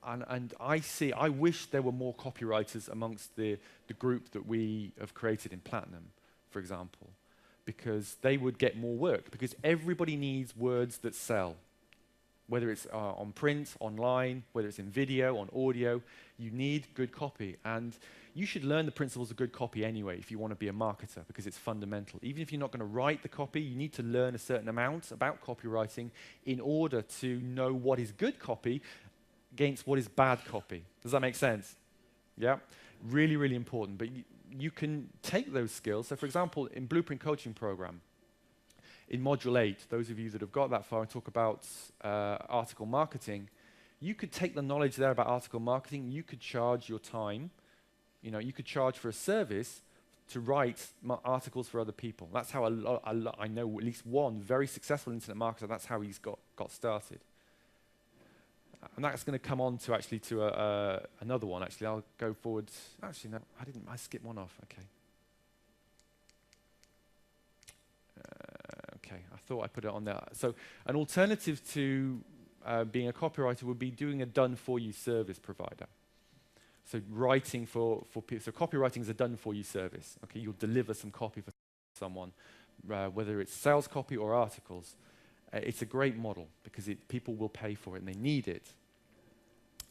And I wish there were more copywriters amongst the group that we have created in Platinum, for example, because they would get more work, because everybody needs words that sell. Whether it's on print, online, whether it's in video, on audio, you need good copy. And you should learn the principles of good copy anyway if you want to be a marketer, because it's fundamental. Even if you're not going to write the copy, you need to learn a certain amount about copywriting in order to know what is good copy against what is bad copy. Does that make sense? Yeah? Really, really important. But you can take those skills. So for example, in Blueprint Coaching Program, in Module 8, those of you that have got that far and talk about article marketing, you could take the knowledge there about article marketing, you could charge your time, you know, you could charge for a service to write articles for other people. That's how I know at least one very successful internet marketer, that's how he's got started. And that's going to come on to actually to another one. Actually, I'll go forward. Actually, no, I didn't. I skipped one off. Okay. Okay, I thought I put it on there. So an alternative to being a copywriter would be doing a done-for-you service provider. So writing for people. So copywriting is a done-for-you service. Okay, you'll deliver some copy for someone, whether it's sales copy or articles. It's a great model because people will pay for it and they need it.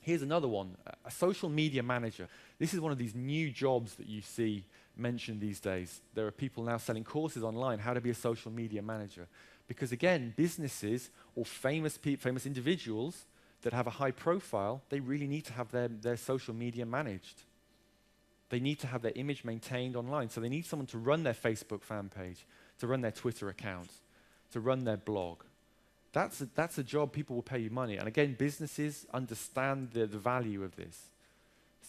Here's another one, a social media manager. This is one of these new jobs that you see mentioned these days. There are people now selling courses online, how to be a social media manager. Because again, businesses or famous individuals that have a high profile, they really need to have their social media managed. They need to have their image maintained online. So they need someone to run their Facebook fan page, to run their Twitter account, to run their blog. That's a job people will pay you money. And again, businesses understand the value of this.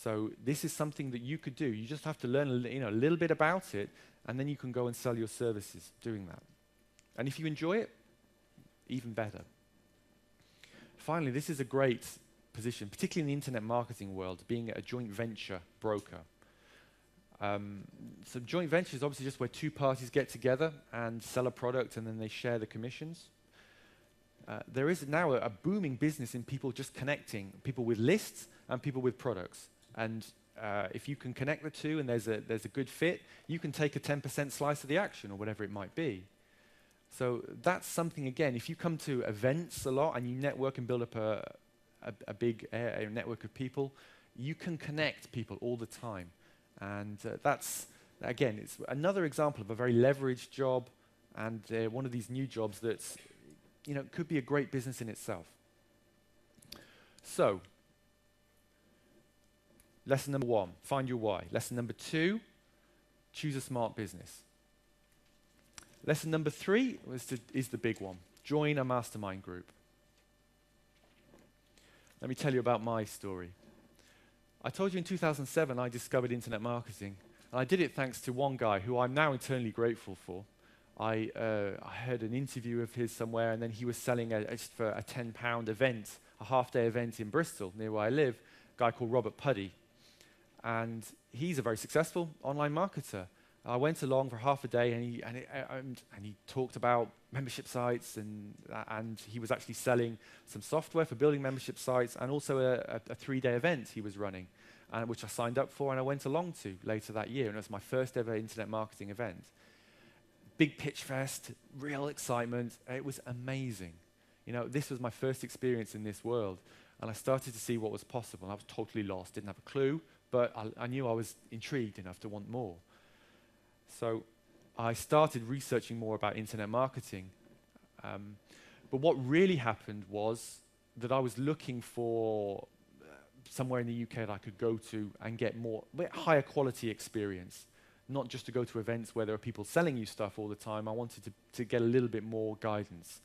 So this is something that you could do. You just have to learn a little bit about it, and then you can go and sell your services doing that. And if you enjoy it, even better. Finally, this is a great position, particularly in the internet marketing world, being a joint venture broker. So joint venture is obviously just where two parties get together and sell a product, and then they share the commissions. There is now a booming business in people just connecting, people with lists and people with products. And if you can connect the two and there's a good fit, you can take a 10% slice of the action or whatever it might be. So that's something, again, if you come to events a lot and you network and build up a big network of people, you can connect people all the time. And that's, again, it's another example of a very leveraged job and one of these new jobs that's, could be a great business in itself. So, lesson number 1, find your why. Lesson number 2, choose a smart business. Lesson number 3 is the big one. Join a mastermind group. Let me tell you about my story. I told you in 2007 I discovered internet marketing, and I did it thanks to one guy who I'm now eternally grateful for. I heard an interview of his somewhere, and then he was selling just for a £10 event, a half-day event in Bristol, near where I live, a guy called Robert Puddy. And he's a very successful online marketer. I went along for half a day, and he talked about membership sites, and he was actually selling some software for building membership sites, and also a 3-day event he was running, which I signed up for and I went along to later that year, and it was my first ever internet marketing event. Big pitch fest, real excitement. It was amazing. This was my first experience in this world, and I started to see what was possible. I was totally lost, didn't have a clue, but I knew I was intrigued enough to want more. So I started researching more about internet marketing. But what really happened was that I was looking for somewhere in the UK that I could go to and get higher quality experience. Not just to go to events where there are people selling you stuff all the time. I wanted to get a little bit more guidance.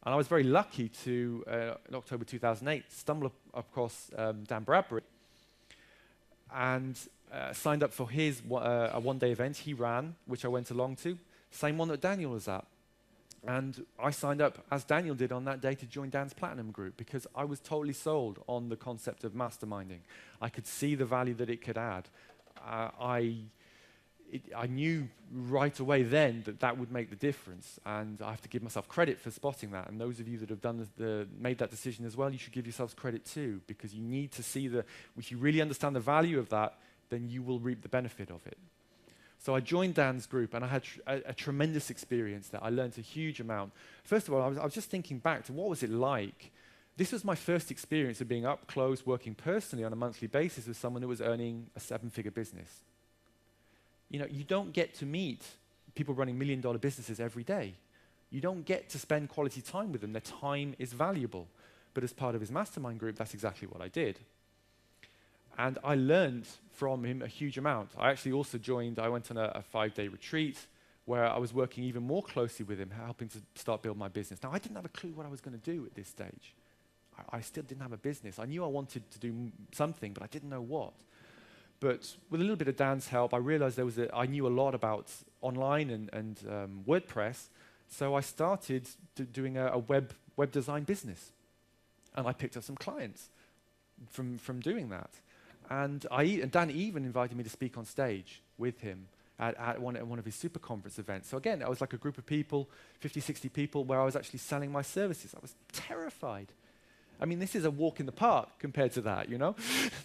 And I was very lucky to, in October 2008, stumble across Dan Bradbury and signed up for his a one-day event he ran, which I went along to, same one that Daniel was at. And I signed up, as Daniel did on that day, to join Dan's Platinum group because I was totally sold on the concept of masterminding. I could see the value that it could add. I knew right away then that would make the difference, and I have to give myself credit for spotting that. And those of you that have made that decision as well, you should give yourselves credit too, because you need to see if you really understand the value of that, then you will reap the benefit of it. So I joined Dan's group, and I had a tremendous experience there. I learned a huge amount. First of all, I was just thinking back to what was it like. This was my first experience of being up close, working personally on a monthly basis with someone who was earning a 7-figure business. You don't get to meet people running million-dollar businesses every day. You don't get to spend quality time with them. Their time is valuable. But as part of his mastermind group, that's exactly what I did. And I learned from him a huge amount. I actually also I went on a 5-day retreat where I was working even more closely with him, helping to start build my business. Now, I didn't have a clue what I was going to do at this stage. I still didn't have a business. I knew I wanted to do something, but I didn't know what. But with a little bit of Dan's help, I realized I knew a lot about online and WordPress, so I started doing a web design business. And I picked up some clients from doing that. And Dan even invited me to speak on stage with him at one of his super conference events. So again, I was like a group of people, 50, 60 people, where I was actually selling my services. I was terrified. I mean, this is a walk in the park compared to that,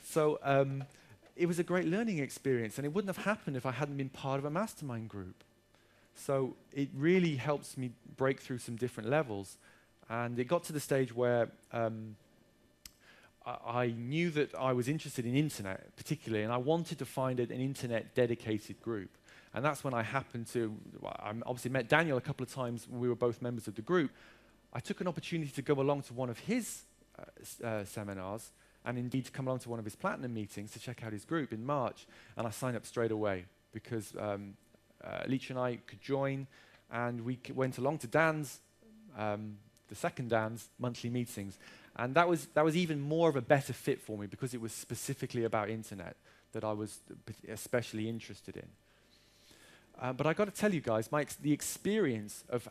So it was a great learning experience, and it wouldn't have happened if I hadn't been part of a mastermind group. So it really helps me break through some different levels. And it got to the stage where I knew that I was interested in internet particularly, and I wanted to find an internet dedicated group. And that's when I happened to, I obviously met Daniel a couple of times when we were both members of the group. I took an opportunity to go along to one of his seminars, and indeed to come along to one of his platinum meetings to check out his group in March, and I signed up straight away because Leach and I could join, and we went along to Dan's, the second Dan's monthly meetings. And that was even more of a better fit for me because it was specifically about internet that I was especially interested in. But I got to tell you guys, the experience of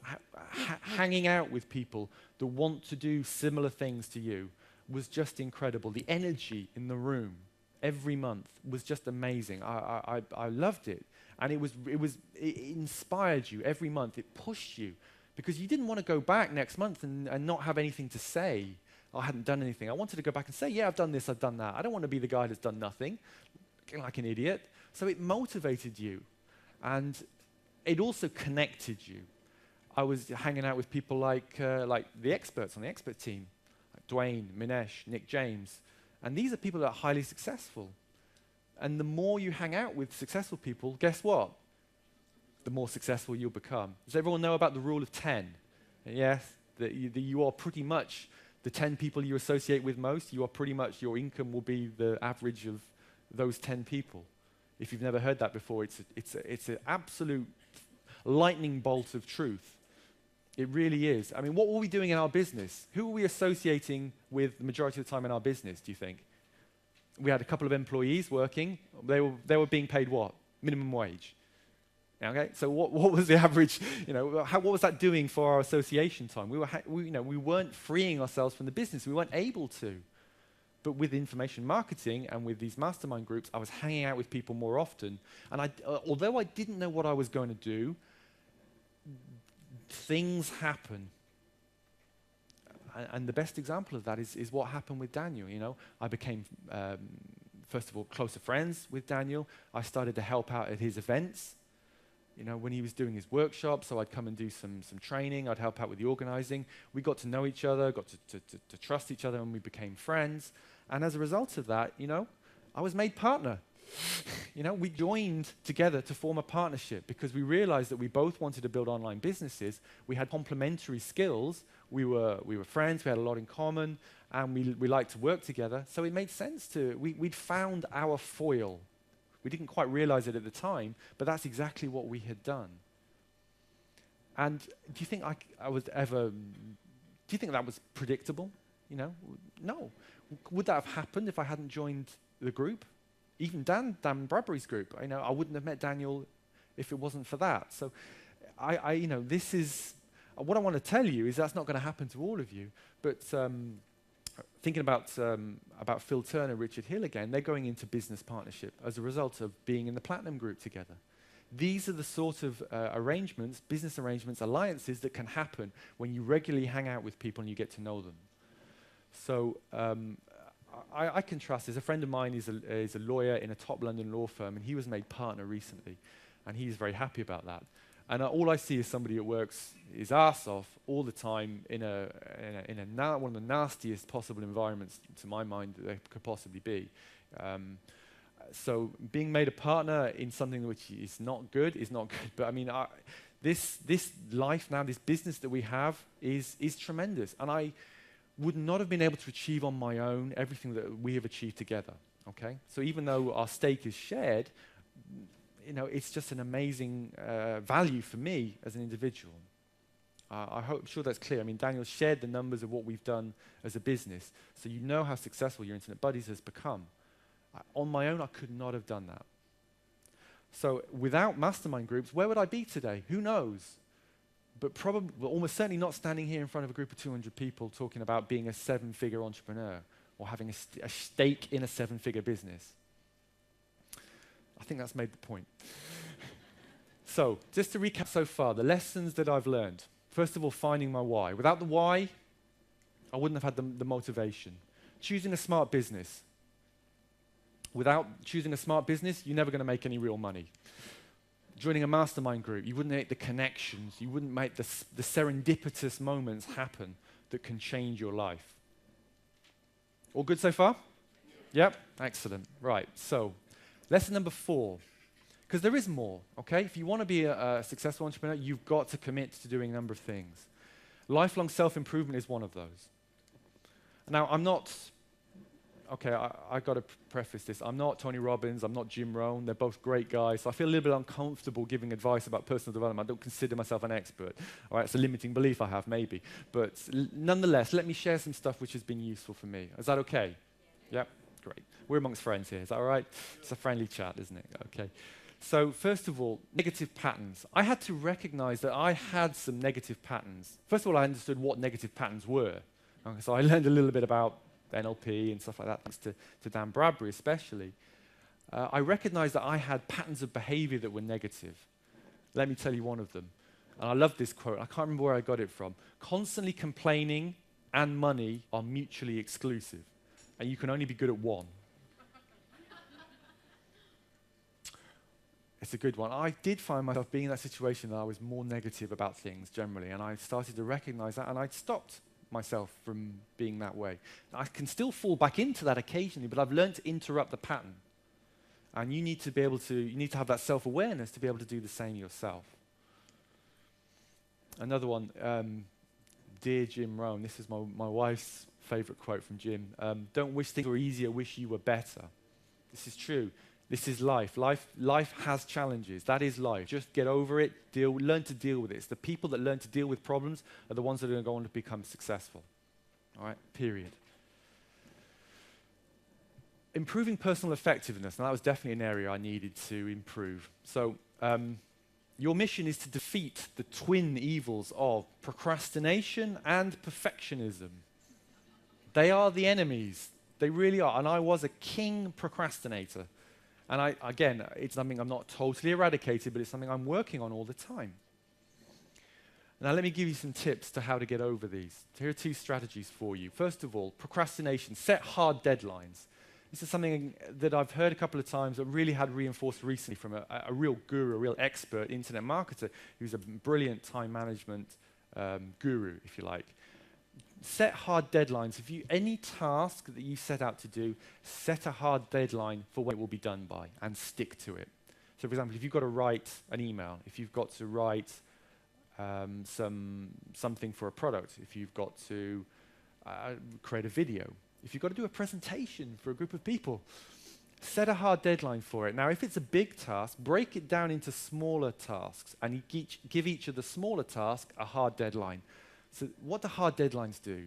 hanging out with people that want to do similar things to you was just incredible. The energy in the room every month was just amazing. I loved it. And it inspired you every month. It pushed you because you didn't want to go back next month and not have anything to say. I hadn't done anything. I wanted to go back and say, yeah, I've done this, I've done that. I don't want to be the guy that's done nothing, looking like an idiot. So it motivated you. And it also connected you. I was hanging out with people like the experts on the expert team, like Dwayne, Minesh, Nick James. And these are people that are highly successful. And the more you hang out with successful people, guess what? The more successful you'll become. Does everyone know about the rule of 10? Yes, that you are pretty much the 10 people you associate with most, you are pretty much, your income will be the average of those 10 people. If you've never heard that before, it's an absolute lightning bolt of truth. It really is. I mean, what were we doing in our business? Who were we associating with the majority of the time in our business, do you think? We had a couple of employees working. They were being paid what? Minimum wage. Okay, so what was the average, what was that doing for our association time? We weren't freeing ourselves from the business. We weren't able to. But with information marketing and with these mastermind groups, I was hanging out with people more often. And although I didn't know what I was going to do, things happen. And the best example of that is what happened with Daniel. I became, first of all, closer friends with Daniel. I started to help out at his events. When he was doing his workshops, so I'd come and do some training, I'd help out with the organizing. We got to know each other, got to trust each other, and we became friends. And as a result of that, I was made partner. We joined together to form a partnership because we realized that we both wanted to build online businesses. We had complementary skills. We were friends, we had a lot in common, and we liked to work together. So it made sense we'd found our foil. We didn't quite realize it at the time, but that's exactly what we had done. And do you think do you think that was predictable? No. Would that have happened if I hadn't joined the group? Even Dan Bradbury's group. I wouldn't have met Daniel if it wasn't for that. So this is, what I want to tell you is that's not going to happen to all of you, but thinking about Phil Turner, Richard Hill again, they're going into business partnership as a result of being in the Platinum Group together. These are the sort of arrangements, business arrangements, alliances that can happen when you regularly hang out with people and you get to know them. So I contrast this. A friend of mine is a lawyer in a top London law firm, and he was made partner recently, and he's very happy about that. And all I see is somebody that works his ass off all the time in one of the nastiest possible environments, to my mind, that there could possibly be. So being made a partner in something which is not good is not good. But I mean, this life now, this business that we have is tremendous. And I would not have been able to achieve on my own everything that we have achieved together. Okay? So even though our stake is shared, it's just an amazing value for me as an individual. I'm sure that's clear. I mean, Daniel shared the numbers of what we've done as a business, so you know how successful your Internet Buddies has become. On my own, I could not have done that. So without mastermind groups, where would I be today? Who knows? But probably, almost certainly not standing here in front of a group of 200 people talking about being a 7-figure entrepreneur or having a stake in a 7-figure business. I think that's made the point. So, just to recap so far, the lessons that I've learned. First of all, finding my why. Without the why, I wouldn't have had the motivation. Choosing a smart business. Without choosing a smart business, you're never going to make any real money. joining a mastermind group. You wouldn't make the connections. You wouldn't make the serendipitous moments happen that can change your life. All good so far? Yep, excellent. Right, so lesson number 4, because there is more, okay? If you want to be a successful entrepreneur, you've got to commit to doing a number of things. Lifelong self-improvement is one of those. Now, I'm not, okay, I got to preface this. I'm not Tony Robbins. I'm not Jim Rohn. They're both great guys. So I feel a little bit uncomfortable giving advice about personal development. I don't consider myself an expert. All right, it's a limiting belief I have, maybe. But nonetheless, let me share some stuff which has been useful for me. Is that okay? Yep, great. We're amongst friends here. Is that all right? It's a friendly chat, isn't it? Okay. So first of all, negative patterns. I had to recognize that I had some negative patterns. First of all, I understood what negative patterns were. Okay, so I learned a little bit about NLP and stuff like that, thanks to Dan Bradbury especially. I recognized that I had patterns of behavior that were negative. Let me tell you one of them. And I love this quote. I can't remember where I got it from. Constantly complaining and money are mutually exclusive. And you can only be good at one. It's a good one. I did find myself being in that situation that I was more negative about things generally, and I started to recognize that, and I stopped myself from being that way. I can still fall back into that occasionally, but I've learned to interrupt the pattern. And you need to have that self-awareness to be able to do the same yourself. Another one, dear Jim Rohn, this is my wife's favorite quote from Jim. Don't wish things were easier, wish you were better. This is true. This is life. Life has challenges. That is life. Just get over it, learn to deal with it. It's the people that learn to deal with problems are the ones that are going to go on to become successful. All right, period. Improving personal effectiveness. Now, that was definitely an area I needed to improve. So, your mission is to defeat the twin evils of procrastination and perfectionism. They are the enemies. They really are. And I was a king procrastinator. And again, it's something I'm not totally eradicated, but it's something I'm working on all the time. Now, let me give you some tips to how to get over these. Here are 2 strategies for you. First of all, procrastination. Set hard deadlines. This is something that I've heard a couple of times that really had reinforced recently from a real guru, a real expert internet marketer who's a brilliant time management guru, if you like. Set hard deadlines. Any task that you set out to do, set a hard deadline for when it will be done by and stick to it. So for example, if you've got to write an email, if you've got to write something for a product, if you've got to create a video, if you've got to do a presentation for a group of people, set a hard deadline for it. Now, if it's a big task, break it down into smaller tasks and give each of the smaller tasks a hard deadline. So what do hard deadlines do?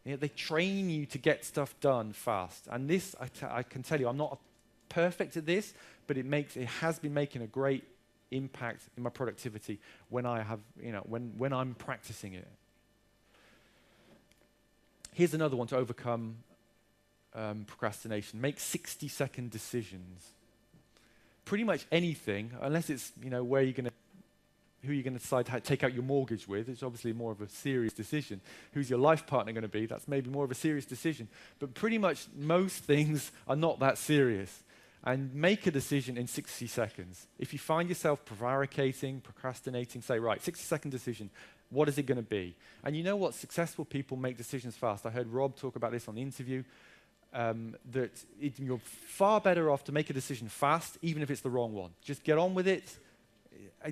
They train you to get stuff done fast. And this, I can tell you, I'm not perfect at this, but it has been making a great impact in my productivity when when I'm practicing it. Here's another one to overcome procrastination. Make 60-second decisions. Pretty much anything, unless it's who you're going to decide to take out your mortgage with. It's obviously more of a serious decision. Who's your life partner going to be? That's maybe more of a serious decision. But pretty much most things are not that serious. And make a decision in 60 seconds. If you find yourself prevaricating, procrastinating, say, right, 60-second decision. What is it going to be? And you know what? Successful people make decisions fast. I heard Rob talk about this on the interview, that you're far better off to make a decision fast, even if it's the wrong one. Just get on with it.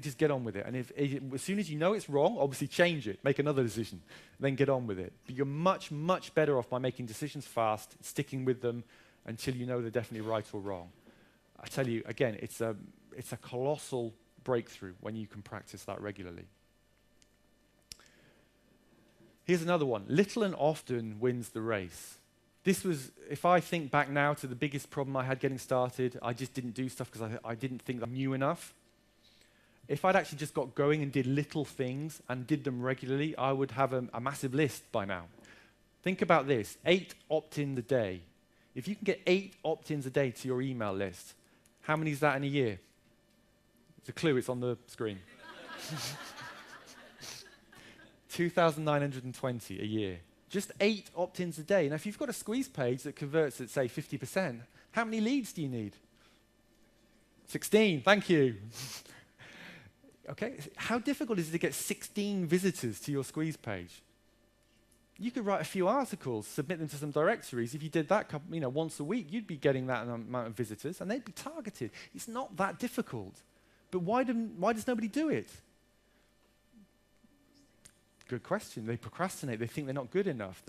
Just get on with it. And as soon as you know it's wrong, obviously change it. Make another decision. Then get on with it. But you're much, much better off by making decisions fast, sticking with them until you know they're definitely right or wrong. I tell you, again, it's a colossal breakthrough when you can practice that regularly. Here's another one. Little and often wins the race. This was, if I think back now to the biggest problem I had getting started, I just didn't do stuff because I didn't think I knew enough. If I'd actually just got going and did little things and did them regularly, I would have a massive list by now. Think about this, 8 opt-ins a day. If you can get 8 opt-ins a day to your email list, how many is that in a year? It's a clue, it's on the screen. 2,920 a year. Just 8 opt-ins a day. Now, if you've got a squeeze page that converts at, say, 50%, how many leads do you need? 16, thank you. Okay, how difficult is it to get 16 visitors to your squeeze page? You could write a few articles, submit them to some directories. If you did that once a week, you'd be getting that amount of visitors, and they'd be targeted. It's not that difficult. But why does nobody do it? Good question. They procrastinate. They think they're not good enough.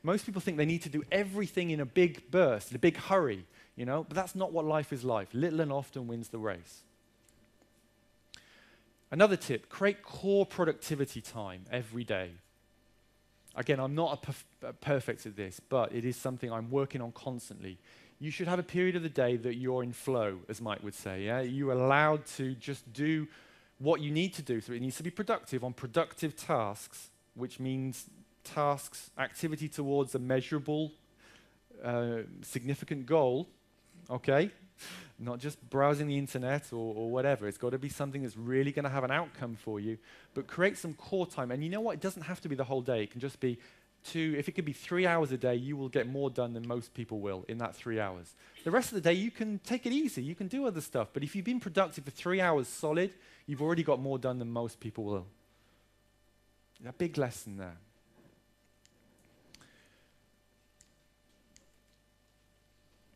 Most people think they need to do everything in a big burst, in a big hurry, but that's not what life is like. Little and often wins the race. Another tip, create core productivity time every day. Again, I'm not perfect at this, but it is something I'm working on constantly. You should have a period of the day that you're in flow, as Mike would say. Yeah? You're allowed to just do what you need to do. So it needs to be productive on productive tasks, which means tasks, activity towards a measurable, significant goal, okay? Not just browsing the internet or whatever. It's got to be something that's really going to have an outcome for you. But create some core time. And you know what? It doesn't have to be the whole day. It can just be if it could be 3 hours a day, you will get more done than most people will in that 3 hours. The rest of the day, you can take it easy. You can do other stuff. But if you've been productive for 3 hours solid, you've already got more done than most people will. A big lesson there.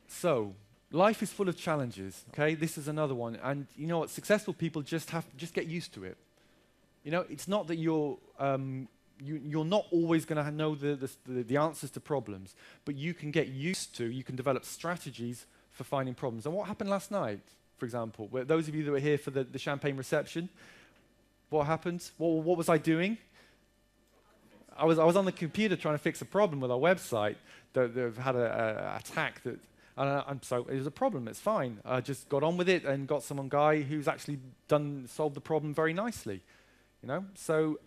So, life is full of challenges, okay? This is another one. And you know what? Successful people just get used to it. It's not that you're not always going to know the answers to problems, but you can get used to, you can develop strategies for finding problems. And what happened last night, for example? Those of you that were here for the champagne reception, what happened? What was I doing? I was on the computer trying to fix a problem with our website that had an attack that. So it was a problem, it's fine. I just got on with it and got some guy who's actually solved the problem very nicely. So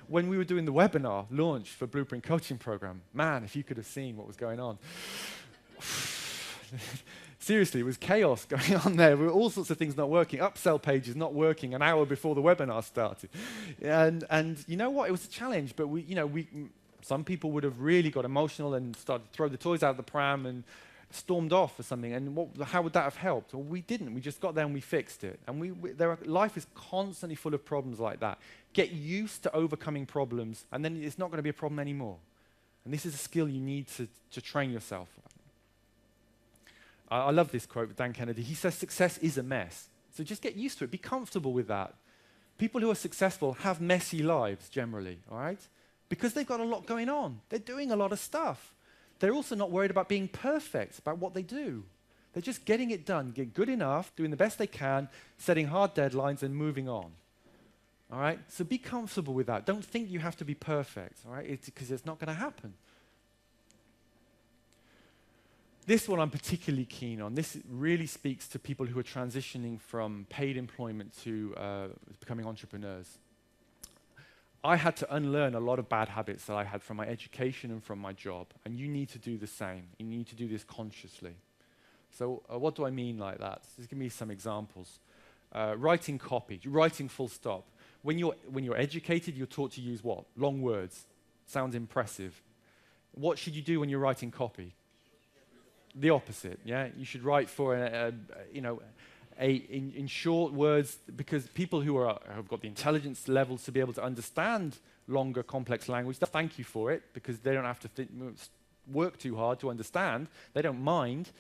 when we were doing the webinar launch for Blueprint Coaching Program, man, if you could have seen what was going on. Seriously, it was chaos going on there. There were all sorts of things not working. Upsell pages not working an hour before the webinar started. And you know what? It was a challenge, but some people would have really got emotional and started to throw the toys out of the pram and stormed off or something. And how would that have helped? Well, we didn't. We just got there and we fixed it. And life is constantly full of problems like that. Get used to overcoming problems, and then it's not going to be a problem anymore. And this is a skill you need to train yourself. I love this quote with Dan Kennedy. He says, success is a mess. So just get used to it. Be comfortable with that. People who are successful have messy lives generally, all right? Because they've got a lot going on. They're doing a lot of stuff. They're also not worried about being perfect about what they do. They're just getting it done, get good enough, doing the best they can, setting hard deadlines and moving on. All right? So be comfortable with that. Don't think you have to be perfect, all right? Because it's not going to happen. This one I'm particularly keen on. This really speaks to people who are transitioning from paid employment to becoming entrepreneurs. I had to unlearn a lot of bad habits that I had from my education and from my job, and you need to do the same. You need to do this consciously. So what do I mean like that? Just give me some examples. Writing copy, writing full stop. When you're educated, you're taught to use what? Long words. Sounds impressive. What should you do when you're writing copy? The opposite, yeah? You should write for in short words, because people who have got the intelligence levels to be able to understand longer, complex language, thank you for it, because they don't have to work too hard to understand. They don't mind.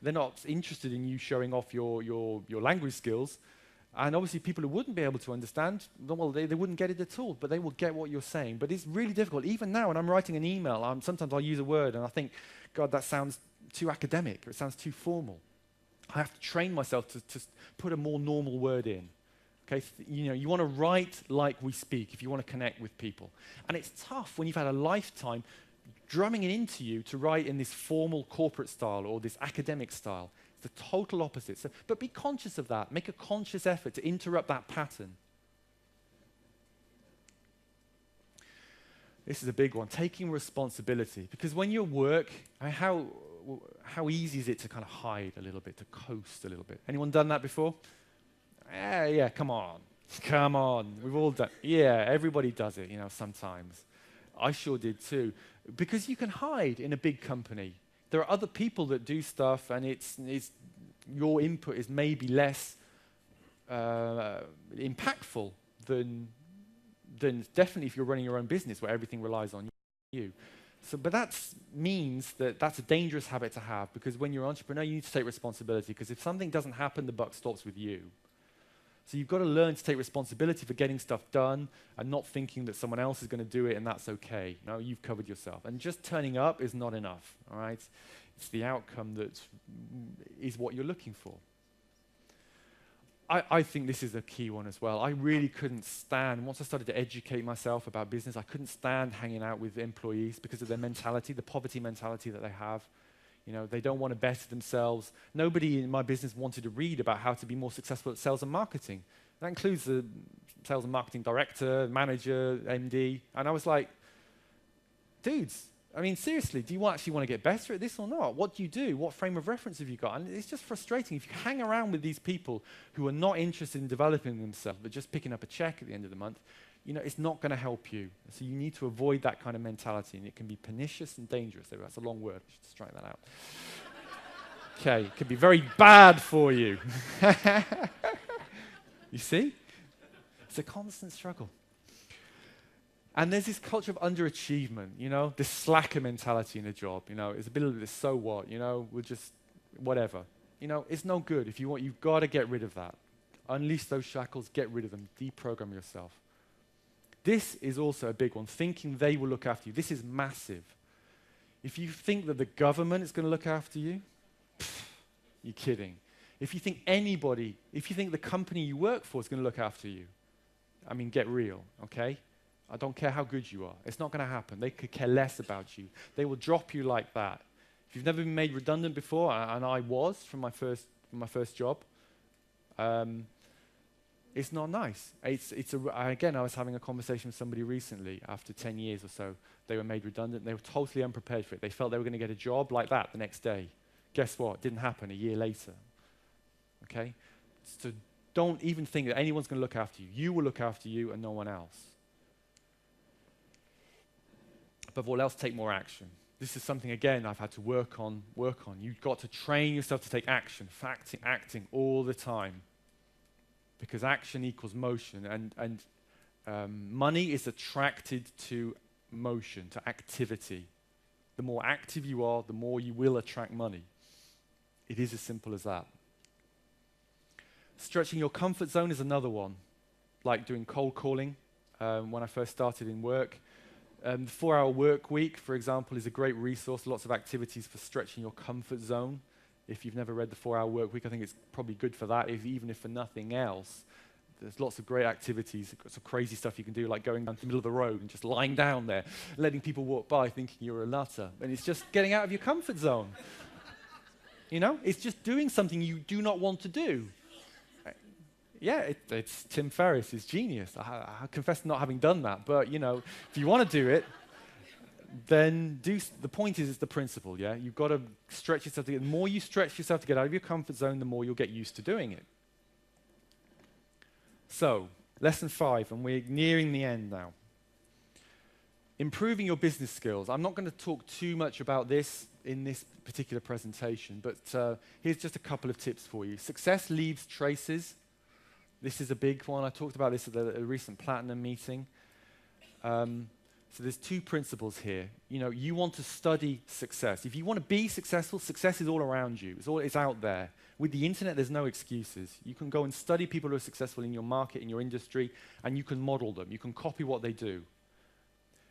They're not interested in you showing off your language skills. And obviously people who wouldn't be able to understand, well, they wouldn't get it at all, but they will get what you're saying. But it's really difficult. Even now, when I'm writing an email, sometimes I'll use a word and I think, God, that sounds too academic, or it sounds too formal. I have to train myself to put a more normal word in. Okay, you want to write like we speak if you want to connect with people. And it's tough when you've had a lifetime drumming it into you to write in this formal corporate style or this academic style. It's the total opposite. But be conscious of that. Make a conscious effort to interrupt that pattern. This is a big one, taking responsibility. Because when you work, how easy is it to kind of hide a little bit, to coast a little bit? Anyone done that before? Yeah, come on. Come on. We've all done. Yeah, everybody does it, sometimes. I sure did too. Because you can hide in a big company. There are other people that do stuff, and it's your input is maybe less impactful than definitely if you're running your own business where everything relies on you. So, but that means that that's a dangerous habit to have, because when you're an entrepreneur, you need to take responsibility, because if something doesn't happen, the buck stops with you. So you've got to learn to take responsibility for getting stuff done and not thinking that someone else is going to do it and that's okay. No, you've covered yourself. And just turning up is not enough, all right? It's the outcome that is what you're looking for. I think this is a key one as well. I really couldn't stand, once I started to educate myself about business, I couldn't stand hanging out with employees because of their mentality, the poverty mentality that they have. You know, they don't want to better themselves. Nobody in my business wanted to read about how to be more successful at sales and marketing. That includes the sales and marketing director, manager, MD. And I was like, dudes, I mean, seriously, do you actually want to get better at this or not? What do you do? What frame of reference have you got? And it's just frustrating. If you hang around with these people who are not interested in developing themselves, but just picking up a check at the end of the month, you know, it's not going to help you. So you need to avoid that kind of mentality, and it can be pernicious and dangerous. That's a long word. I should strike that out. Okay, it can be very bad for you. You see? It's a constant struggle. And there's this culture of underachievement, you know, this slacker mentality in a job, you know, it's a bit of this, so what, you know, we'll just, whatever. You know, it's no good. If you want, you've got to get rid of that. Unleash those shackles, get rid of them, deprogram yourself. This is also a big one, thinking they will look after you. This is massive. If you think that the government is going to look after you, you're kidding. If you think anybody, if you think the company you work for is going to look after you, I mean, get real, okay? I don't care how good you are. It's not going to happen. They could care less about you. They will drop you like that. If you've never been made redundant before, and I was from my first job, it's not nice. Again, I was having a conversation with somebody recently. After 10 years or so, they were made redundant. They were totally unprepared for it. They felt they were going to get a job like that the next day. Guess what? It didn't happen a year later. Okay? So don't even think that anyone's going to look after you. You will look after you and no one else. Above all else, take more action. This is something, again, I've had to work on. You've got to train yourself to take action, acting all the time. Because action equals motion, and money is attracted to motion, to activity. The more active you are, the more you will attract money. It is as simple as that. Stretching your comfort zone is another one, like doing cold calling. When I first started in work, the 4-hour work week, for example, is a great resource. Lots of activities for stretching your comfort zone. If you've never read the 4-hour work week, I think it's probably good for that, even if for nothing else. There's lots of great activities, some crazy stuff you can do, like going down to the middle of the road and just lying down there, letting people walk by thinking you're a nutter. And it's just getting out of your comfort zone. You know, it's just doing something you do not want to do. Yeah, it's Tim Ferriss, his genius. I confess not having done that, but you know, if you want to do it, then the point is, it's the principle, yeah? You've got to stretch yourself to get, the more you stretch yourself to get out of your comfort zone, the more you'll get used to doing it. So, lesson 5, and we're nearing the end now. Improving your business skills. I'm not going to talk too much about this in this particular presentation, but here's just a couple of tips for you. Success leaves traces. This is a big one. I talked about this at a recent Platinum meeting. So there's 2 principles here. You know, you want to study success. If you want to be successful, success is all around you. It's out there. With the internet, there's no excuses. You can go and study people who are successful in your market, in your industry, and you can model them. You can copy what they do.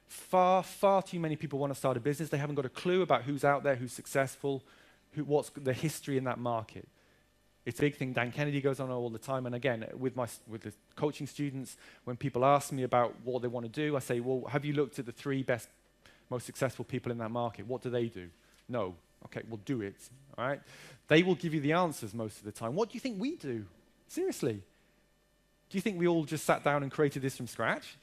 Far, far too many people want to start a business. They haven't got a clue about who's out there, who's successful, what's the history in that market. It's a big thing. Dan Kennedy goes on all the time. And again, with the coaching students, when people ask me about what they want to do, I say, well, have you looked at the 3 best, most successful people in that market? What do they do? No. Okay, well, do it. All right? They will give you the answers most of the time. What do you think we do? Seriously. Do you think we all just sat down and created this from scratch?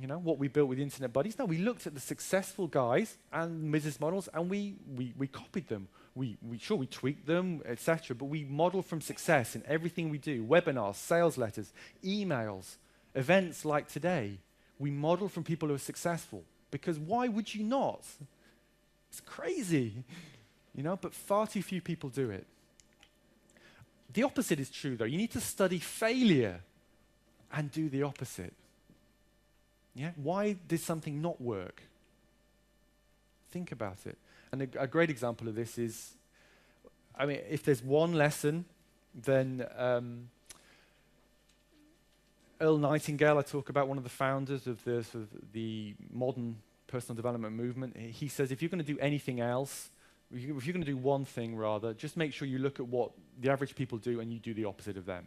You know, what we built with Internet Buddies? No, we looked at the successful guys and business models, and we copied them. We tweaked them, etc. But we model from success in everything we do. Webinars, sales letters, emails, events like today. We model from people who are successful. Because why would you not? It's crazy. You know, but far too few people do it. The opposite is true, though. You need to study failure and do the opposite. Yeah? Why did something not work? Think about it. And a great example of this is, I mean, if there's one lesson, then Earl Nightingale, I talk about, one of the founders of the, sort of the modern personal development movement. He says, if you're going to do anything else, if you're going to do one thing rather, just make sure you look at what the average people do and you do the opposite of them.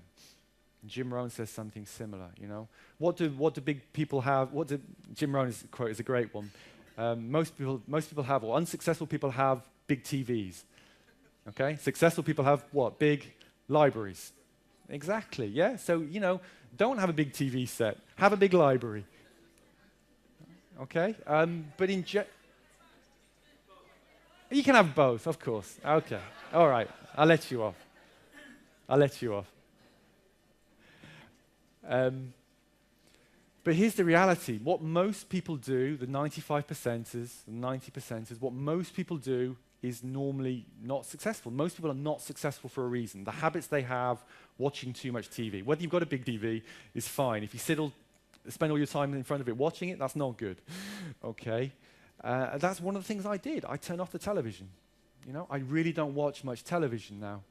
Jim Rohn says something similar, you know. What do big people have? Jim Rohn's quote is a great one. Most people have, or unsuccessful people have, big TVs. Okay? Successful people have what? Big libraries. Exactly, yeah? So, you know, don't have a big TV set. Have a big library. Okay? But you can have both, of course. Okay. All right. I'll let you off. But here's the reality. What most people do, the 95%ers, the 90%ers, what most people do is normally not successful. Most people are not successful for a reason. The habits they have, watching too much TV. Whether you've got a big TV is fine. If you spend all your time in front of it watching it, that's not good. Okay? That's one of the things I did. I turned off the television. You know, I really don't watch much television now.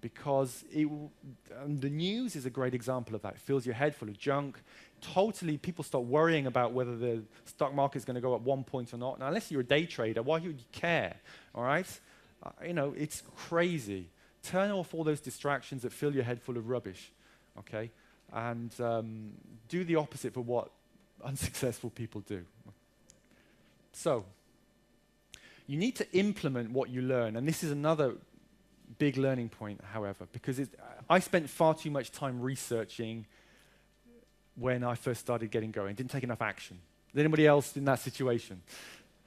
Because the news is a great example of that. It fills your head full of junk. Totally, people start worrying about whether the stock market is going to go up 1 point or not. Now, unless you're a day trader, why would you care? All right? You know, it's crazy. Turn off all those distractions that fill your head full of rubbish, okay? And do the opposite for what unsuccessful people do. So, you need to implement what you learn. And this is another big learning point, however, because I spent far too much time researching when I first started getting going. Didn't take enough action. Is anybody else in that situation?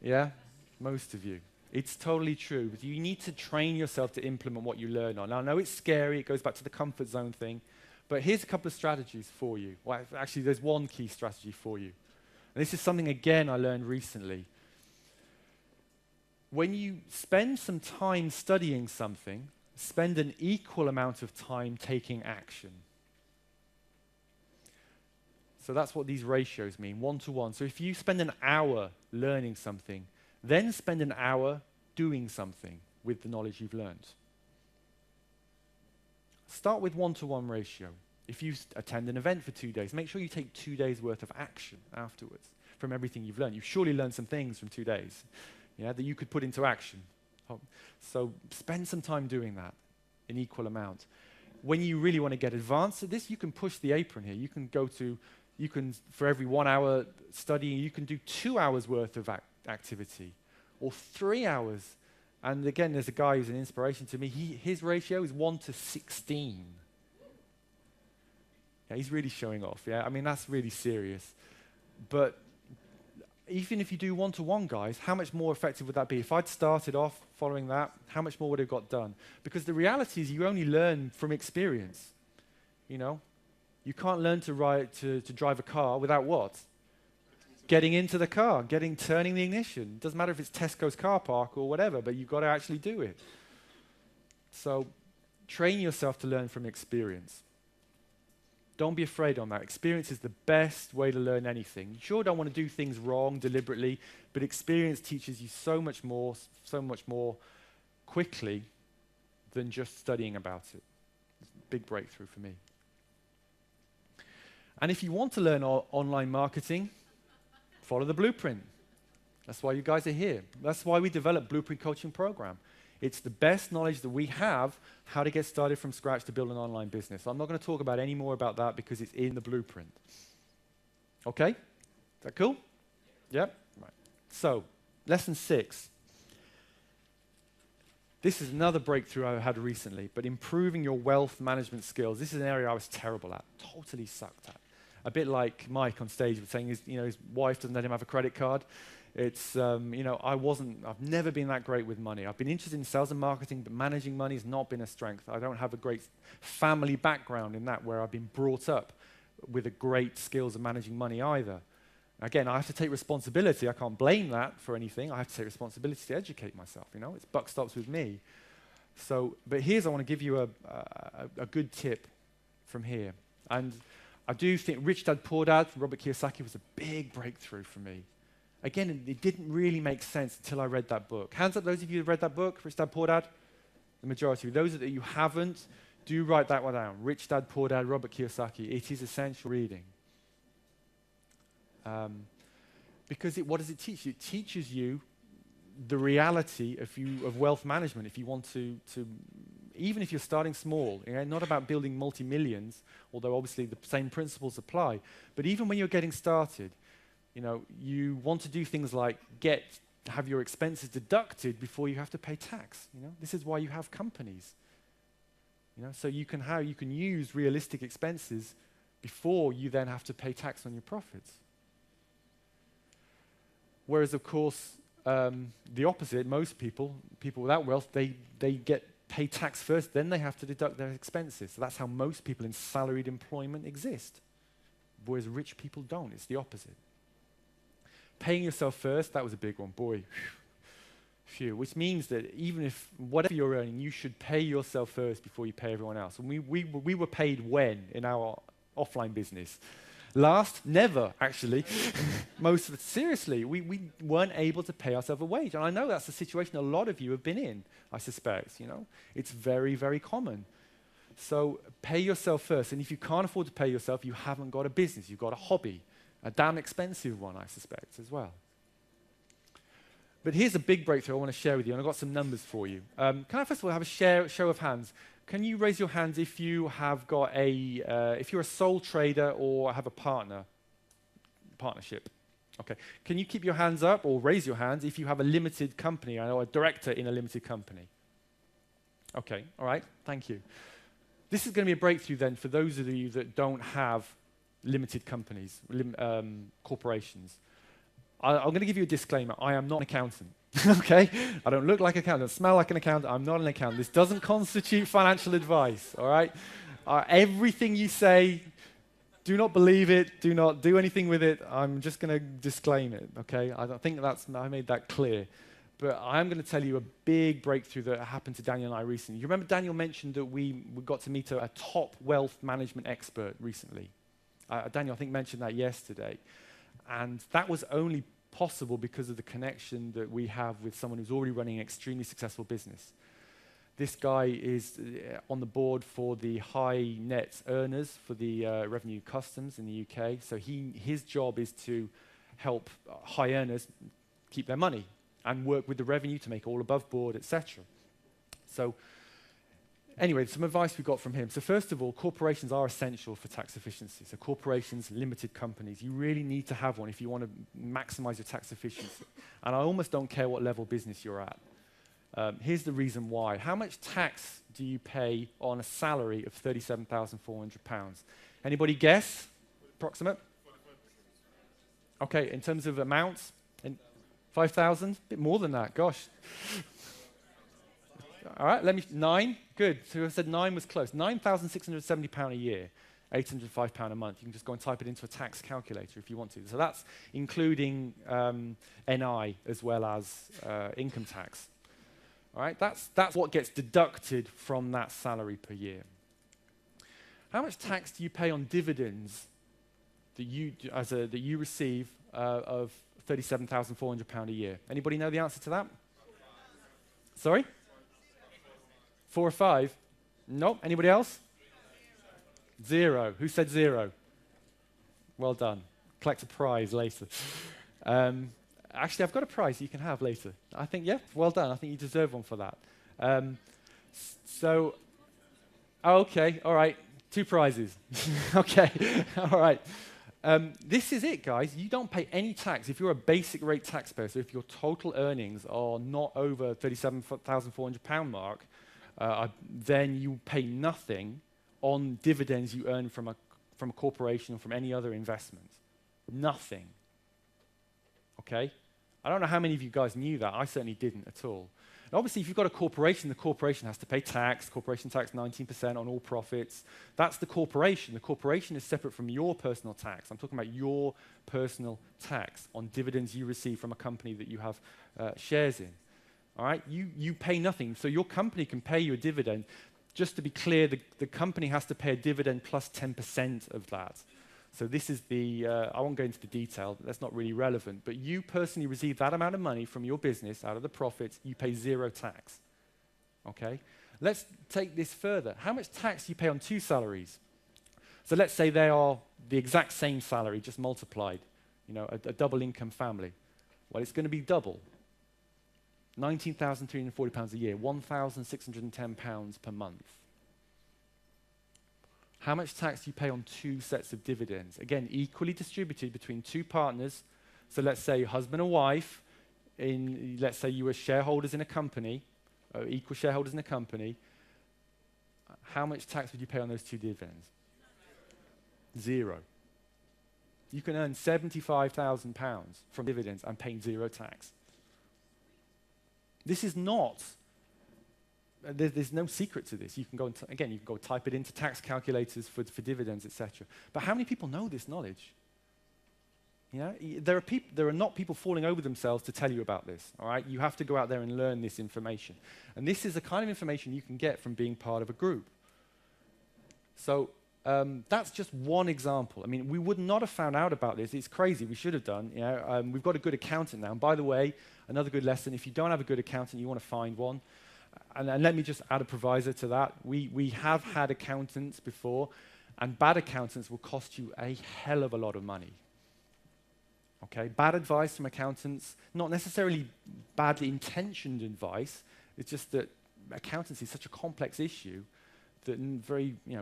Yeah? Most of you. It's totally true. But you need to train yourself to implement what you learn on. Now, I know it's scary. It goes back to the comfort zone thing. But here's a couple of strategies for you. Well, actually, there's one key strategy for you. And this is something, again, I learned recently. When you spend some time studying something, spend an equal amount of time taking action. So that's what these ratios mean, 1 to 1. So if you spend an hour learning something, then spend an hour doing something with the knowledge you've learned. Start with 1 to 1 ratio. If you attend an event for 2 days, make sure you take 2 days worth of action afterwards from everything you've learned. You've surely learned some things from 2 days, yeah, that you could put into action. So spend some time doing that, an equal amount. When you really want to get advanced at this, you can push the apron here. For every 1 hour studying, you can do 2 hours worth of activity, or 3 hours. And again, there's a guy who's an inspiration to me. His ratio is 1 to 16. Yeah, he's really showing off. Yeah, I mean, that's really serious. But even if you do 1 to 1, guys, how much more effective would that be? If I'd started off following that, how much more would have got done? Because the reality is you only learn from experience. You know, you can't learn to drive a car without what? Getting into the car, turning the ignition. Doesn't matter if it's Tesco's car park or whatever, but you've got to actually do it. So train yourself to learn from experience. Don't be afraid on that. Experience is the best way to learn anything. You sure don't want to do things wrong deliberately, but experience teaches you so much more quickly than just studying about it. It's a big breakthrough for me. And if you want to learn online marketing, follow the blueprint. That's why you guys are here. That's why we developed Blueprint Coaching Program. It's the best knowledge that we have how to get started from scratch to build an online business. I'm not going to talk about any more about that because it's in the blueprint. Okay? Is that cool? Yep. Right. So, lesson 6. This is another breakthrough I had recently, but improving your wealth management skills. This is an area I was terrible at, totally sucked at. A bit like Mike on stage was saying his wife doesn't let him have a credit card. It's, I've never been that great with money. I've been interested in sales and marketing, but managing money has not been a strength. I don't have a great family background in that where I've been brought up with a great skills of managing money either. Again, I have to take responsibility. I can't blame that for anything. I have to take responsibility to educate myself, It's buck stops with me. So, but I want to give you a good tip from here. And I do think Rich Dad Poor Dad from Robert Kiyosaki was a big breakthrough for me. Again, it didn't really make sense until I read that book. Hands up those of you who have read that book, Rich Dad Poor Dad. The majority of you. Those that you haven't, do write that one down. Rich Dad Poor Dad, Robert Kiyosaki. It is essential reading. Because what does it teach you? It teaches you the reality of wealth management. If you want to even if you're starting small, not about building multi-millions, although obviously the same principles apply, but even when you're getting started, you want to do things like have your expenses deducted before you have to pay tax. This is why you have companies. So you can use realistic expenses before you then have to pay tax on your profits. Whereas, of course, the opposite, most people without wealth, they pay tax first, then they have to deduct their expenses. So that's how most people in salaried employment exist. Whereas rich people don't. It's the opposite. Paying yourself first, that was a big one. Boy, phew. Which means that even if whatever you're earning, you should pay yourself first before you pay everyone else. And we were paid when in our offline business? Last, never, actually. Most of it, seriously, we weren't able to pay ourselves a wage. And I know that's the situation a lot of you have been in, I suspect, It's very, very common. So pay yourself first. And if you can't afford to pay yourself, you haven't got a business. You've got a hobby. A damn expensive one, I suspect, as well. But here's a big breakthrough I want to share with you, and I've got some numbers for you. Can I first of all have a show of hands? Can you raise your hands if you have got if you're a sole trader or have a partnership? Okay. Can you keep your hands up or raise your hands if you have a limited company or a director in a limited company? Okay. All right. Thank you. This is going to be a breakthrough then for those of you that don't have limited companies, corporations. I'm going to give you a disclaimer. I am not an accountant. Okay? I don't look like an accountant, smell like an accountant. I'm not an accountant. This doesn't constitute financial advice, all right? Everything you say, do not believe it. Do not do anything with it. I'm just going to disclaim it, okay? I think I made that clear. But I'm going to tell you a big breakthrough that happened to Daniel and I recently. You remember Daniel mentioned that we got to meet a top wealth management expert recently. Daniel, I think, mentioned that yesterday. And that was only possible because of the connection that we have with someone who's already running an extremely successful business. This guy is on the board for the high net earners for the revenue customs in the UK. So his job is to help high earners keep their money and work with the revenue to make all above board, etc. So anyway, some advice we got from him. So first of all, corporations are essential for tax efficiency. So corporations, limited companies, you really need to have one if you want to maximize your tax efficiency. And I almost don't care what level business you're at. Here's the reason why. How much tax do you pay on a salary of £37,400? Anybody guess? Approximate? Okay, in terms of amounts, 5,000? A bit more than that, gosh. All right, 9. Good. So I said 9 was close. £9,670 a year, £805 a month. You can just go and type it into a tax calculator if you want to. So that's including NI as well as income tax. All right, that's what gets deducted from that salary per year. How much tax do you pay on dividends that you receive of £37,400 a year? Anybody know the answer to that? Sorry? 4 or 5? Nope. Anybody else? 0. Who said 0? Well done. Collect a prize later. Actually, I've got a prize you can have later. I think, yeah, well done. I think you deserve one for that. Okay, all right. 2 prizes. Okay, all right. This is it, guys. You don't pay any tax. If you're a basic rate taxpayer, so if your total earnings are not over £37,400 mark, then you pay nothing on dividends you earn from a corporation or from any other investment. Nothing. Okay? I don't know how many of you guys knew that. I certainly didn't at all. And obviously, if you've got a corporation, the corporation has to pay tax. Corporation tax 19% on all profits. That's the corporation. The corporation is separate from your personal tax. I'm talking about your personal tax on dividends you receive from a company that you have shares in. All right, you pay nothing, so your company can pay you a dividend. Just to be clear, the company has to pay a dividend plus 10% of that. So this is the, I won't go into the detail, that's not really relevant, but you personally receive that amount of money from your business out of the profits, you pay 0 tax. Okay? Let's take this further. How much tax do you pay on 2 salaries? So let's say they are the exact same salary, just multiplied, a double income family. Well, it's going to be double. £19,340 a year, £1,610 per month. How much tax do you pay on 2 sets of dividends? Again, equally distributed between 2 partners. So let's say husband and wife, let's say you were shareholders in a company, equal shareholders in a company. How much tax would you pay on those 2 dividends? 0. You can earn £75,000 from dividends and paying 0 tax. This is not, there's no secret to this. You can go, again, you can go type it into tax calculators for dividends, etc. But how many people know this knowledge? There are not people falling over themselves to tell you about this, all right? You have to go out there and learn this information. And this is the kind of information you can get from being part of a group. So that's just one example. I mean, we would not have found out about this. It's crazy. We should have done. We've got a good accountant now. And by the way, another good lesson, if you don't have a good accountant, you want to find one. And let me just add a proviso to that. We have had accountants before, and bad accountants will cost you a hell of a lot of money. Okay? Bad advice from accountants, not necessarily badly intentioned advice. It's just that accountancy is such a complex issue that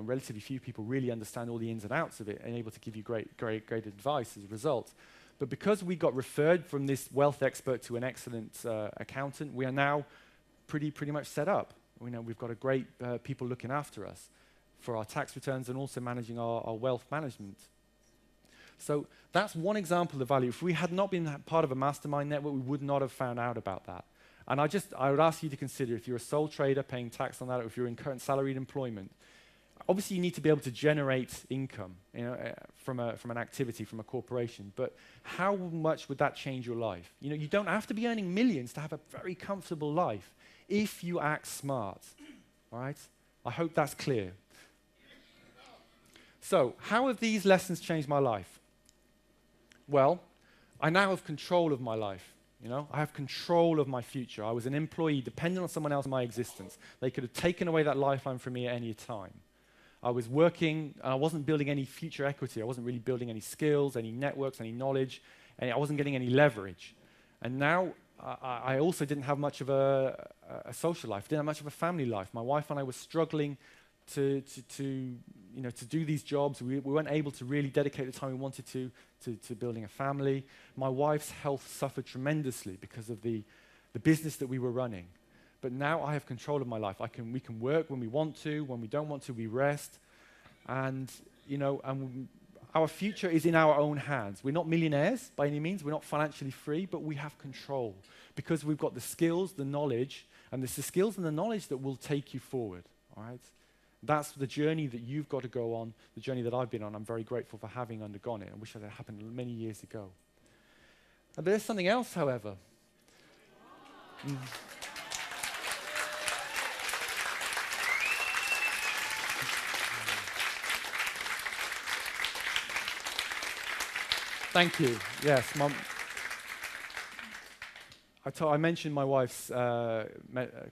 relatively few people really understand all the ins and outs of it and able to give you great advice as a result. But because we got referred from this wealth expert to an excellent accountant, we are now pretty much set up. We've got a great people looking after us for our tax returns and also managing our wealth management. So that's one example of value. If we had not been part of a mastermind network, we would not have found out about that. And I would ask you to consider, if you're a sole trader paying tax on that, or if you're in current salaried employment, obviously you need to be able to generate income from an activity, from a corporation. But how much would that change your life? You don't have to be earning millions to have a very comfortable life if you act smart. All right? I hope that's clear. So how have these lessons changed my life? Well, I now have control of my life. I have control of my future. I was an employee dependent on someone else in my existence. They could have taken away that lifeline from me at any time. I was working, and I wasn't building any future equity. I wasn't really building any skills, any networks, any knowledge, and I wasn't getting any leverage. And now I also didn't have much of a social life, didn't have much of a family life. My wife and I were struggling to do these jobs. We weren't able to really dedicate the time we wanted to building a family. My wife's health suffered tremendously because of the business that we were running. But now I have control of my life. We can work when we want to. When we don't want to, we rest. And our future is in our own hands. We're not millionaires by any means. We're not financially free, but we have control because we've got the skills, the knowledge, and it's the skills and the knowledge that will take you forward. All right? That's the journey that you've got to go on, the journey that I've been on. I'm very grateful for having undergone it. I wish that had happened many years ago. But there's something else, however. Thank you. Yes, I mentioned my wife's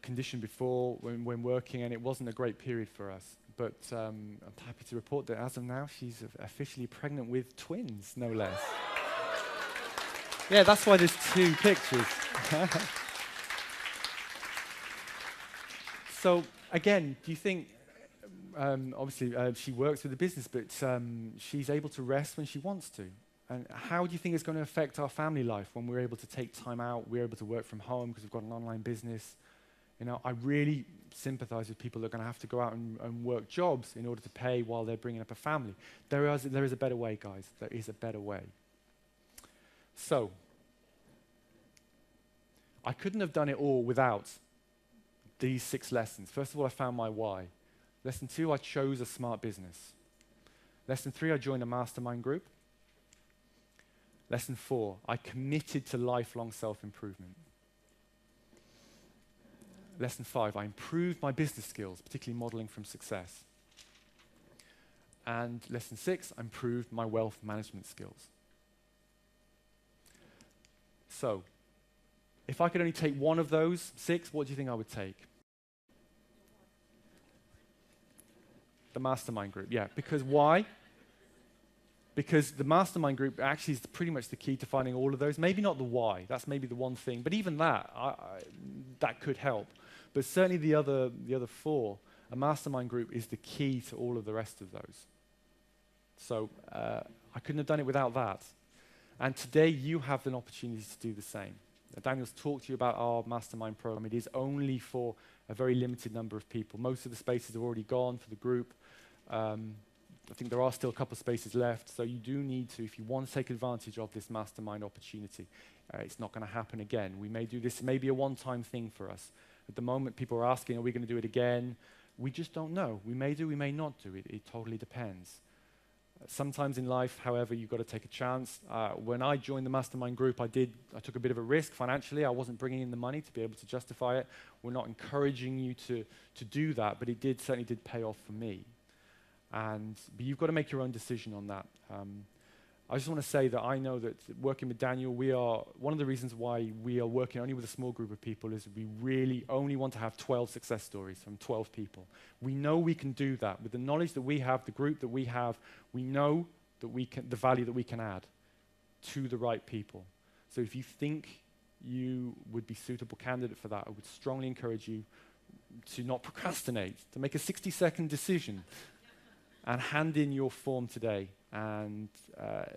condition before when working, and it wasn't a great period for us. But I'm happy to report that as of now, she's officially pregnant with twins, no less. Yeah, that's why there's 2 pictures. So again, do you think, obviously she works with the business, but she's able to rest when she wants to? And how do you think it's going to affect our family life when we're able to take time out, we're able to work from home because we've got an online business? I really sympathize with people that are going to have to go out and work jobs in order to pay while they're bringing up a family. There is a better way, guys. There is a better way. So, I couldn't have done it all without these 6 lessons. First of all, I found my why. Lesson 2, I chose a smart business. Lesson 3, I joined a mastermind group. Lesson 4, I committed to lifelong self-improvement. Lesson 5, I improved my business skills, particularly modeling from success. And lesson 6, I improved my wealth management skills. So, if I could only take one of those 6, what do you think I would take? The mastermind group, yeah. Because why? Because the mastermind group actually is pretty much the key to finding all of those. Maybe not the why, that's maybe the one thing, but even that, that could help. But certainly the other 4, a mastermind group is the key to all of the rest of those. So I couldn't have done it without that. And today you have an opportunity to do the same. Daniel's talked to you about our mastermind program. It is only for a very limited number of people. Most of the spaces are already gone for the group. I think there are still a couple of spaces left, so you do need to, if you want to take advantage of this mastermind opportunity, it's not going to happen again. We may do this, maybe a one-time thing for us. At the moment, people are asking, are we going to do it again? We just don't know. We may do, we may not do it. It totally depends. Sometimes in life, however, you've got to take a chance. When I joined the mastermind group, I took a bit of a risk financially. I wasn't bringing in the money to be able to justify it. We're not encouraging you to do that, but it certainly did pay off for me. But you've got to make your own decision on that. I just want to say that I know that working with Daniel, one of the reasons why we are working only with a small group of people is we really only want to have 12 success stories from 12 people. We know we can do that. With the knowledge that we have, the group that we have, we know that the value that we can add to the right people. So if you think you would be a suitable candidate for that, I would strongly encourage you to not procrastinate, to make a 60-second decision and hand in your form today and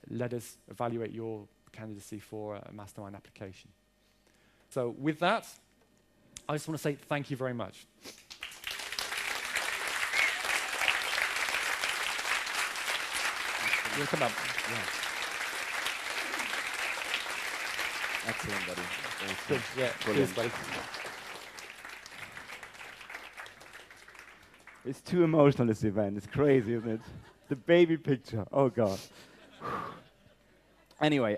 let us evaluate your candidacy for a mastermind application. So with that, I just want to say thank you very much. You'll come up. Yeah. Excellent, buddy. Good. Yeah, cheers, buddy. It's too emotional, this event. It's crazy, isn't it? The baby picture. Oh, God. Anyway,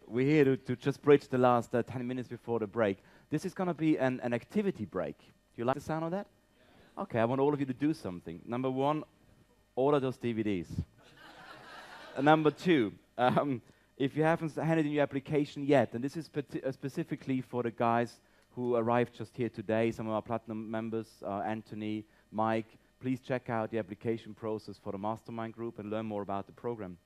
we're here to just bridge the last 10 minutes before the break. This is going to be an activity break. Do you like the sound of that? Yeah. Okay, I want all of you to do something. Number 1, order those DVDs. Number 2, if you haven't handed in your application yet, and this is specifically for the guys who arrived just here today, some of our platinum members, Anthony, Mike, please check out the application process for the mastermind group and learn more about the program.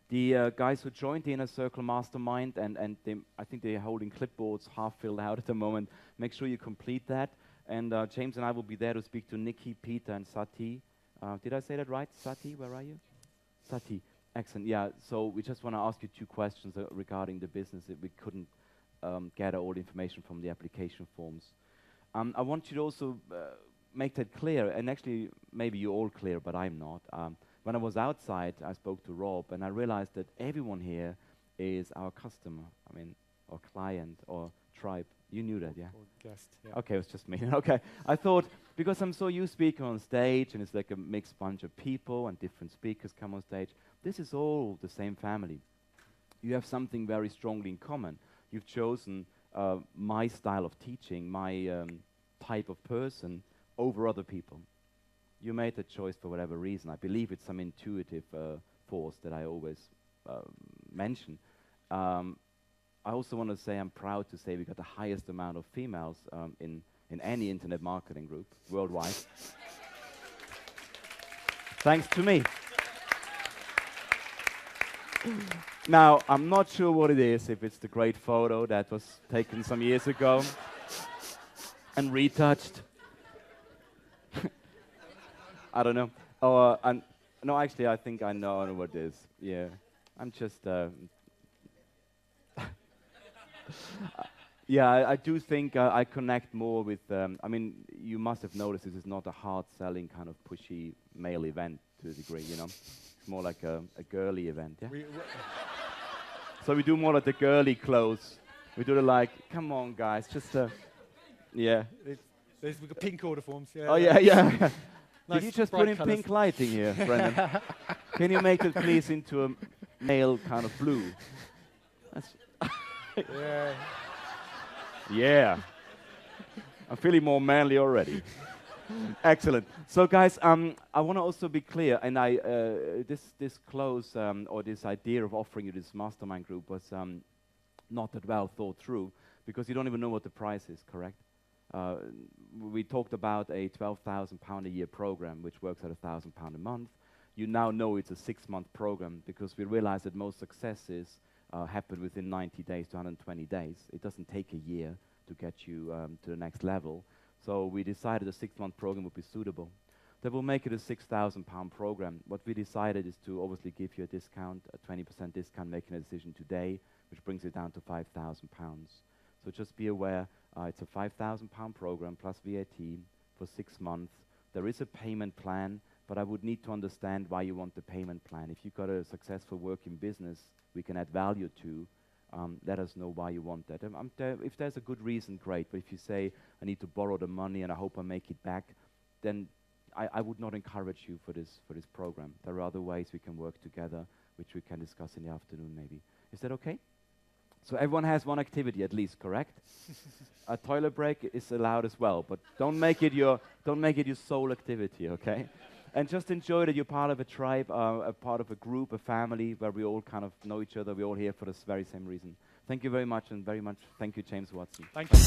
The guys who joined the Inner Circle Mastermind, and I think they're holding clipboards half filled out at the moment, make sure you complete that. And James and I will be there to speak to Nikki, Peter, and Sati. Did I say that right? Sati, where are you? Sati, excellent. Yeah, so we just want to ask you 2 questions regarding the business that we couldn't gather all the information from the application forms. I want you to also make that clear, and actually maybe you're all clear, but I'm not. When I was outside, I spoke to Rob, and I realized that everyone here is our customer, or client, or tribe. You knew that, yeah? Or guest, yeah. Okay, it was just me. Okay, I thought, because I'm so used to speaking on stage, and it's like a mixed bunch of people, and different speakers come on stage, this is all the same family. You have something very strongly in common. You've chosen my style of teaching, my type of person, over other people. You made that choice for whatever reason. I believe it's some intuitive force that I always mention. I also want to say I'm proud to say we got the highest amount of females in any internet marketing group worldwide. Thanks to me. Now, I'm not sure what it is, if it's the great photo that was taken some years ago and retouched. I don't know. No, actually, I think I know what it is. Yeah, I'm just... yeah, I do think I connect more with... you must have noticed this is not a hard-selling kind of pushy male event to a degree, you know? It's more like a girly event, yeah? So we do more like the girly clothes. We do the like, come on, guys, just... yeah. We've got pink order forms. Yeah. Oh, yeah. Nice Did you just put in pink lighting here, Brendan? Can you make it please into a male kind of blue? That's yeah. Yeah. I'm feeling more manly already. Excellent. So, guys, I want to also be clear, and this close or this idea of offering you this mastermind group was not that well thought through, because you don't even know what the price is, correct? We talked about a £12,000 a year program, which works at £1,000 a month. You now know it's a 6-month program, because we realize that most successes happen within 90 days to 120 days. It doesn't take a year to get you to the next level. So we decided a 6-month program would be suitable. That will make it a £6,000 program. What we decided is to obviously give you a discount, a 20% discount, making a decision today, which brings it down to £5,000. So just be aware, it's a £5,000 program plus VAT for 6 months. There is a payment plan, but I would need to understand why you want the payment plan. If you've got a successful working business we can add value to, let us know why you want that. If there's a good reason, great. But if you say, I need to borrow the money and I hope I make it back, then I would not encourage you for this program. There are other ways we can work together, which we can discuss in the afternoon maybe. Is that okay? So everyone has one activity at least, correct? A toilet break is allowed as well, but don't make it your sole activity, okay? And just enjoy that you're part of a tribe, a part of a group, a family, where we all kind of know each other. We're all here for this very same reason. Thank you very much, and very much thank you, James Watson. Thank you.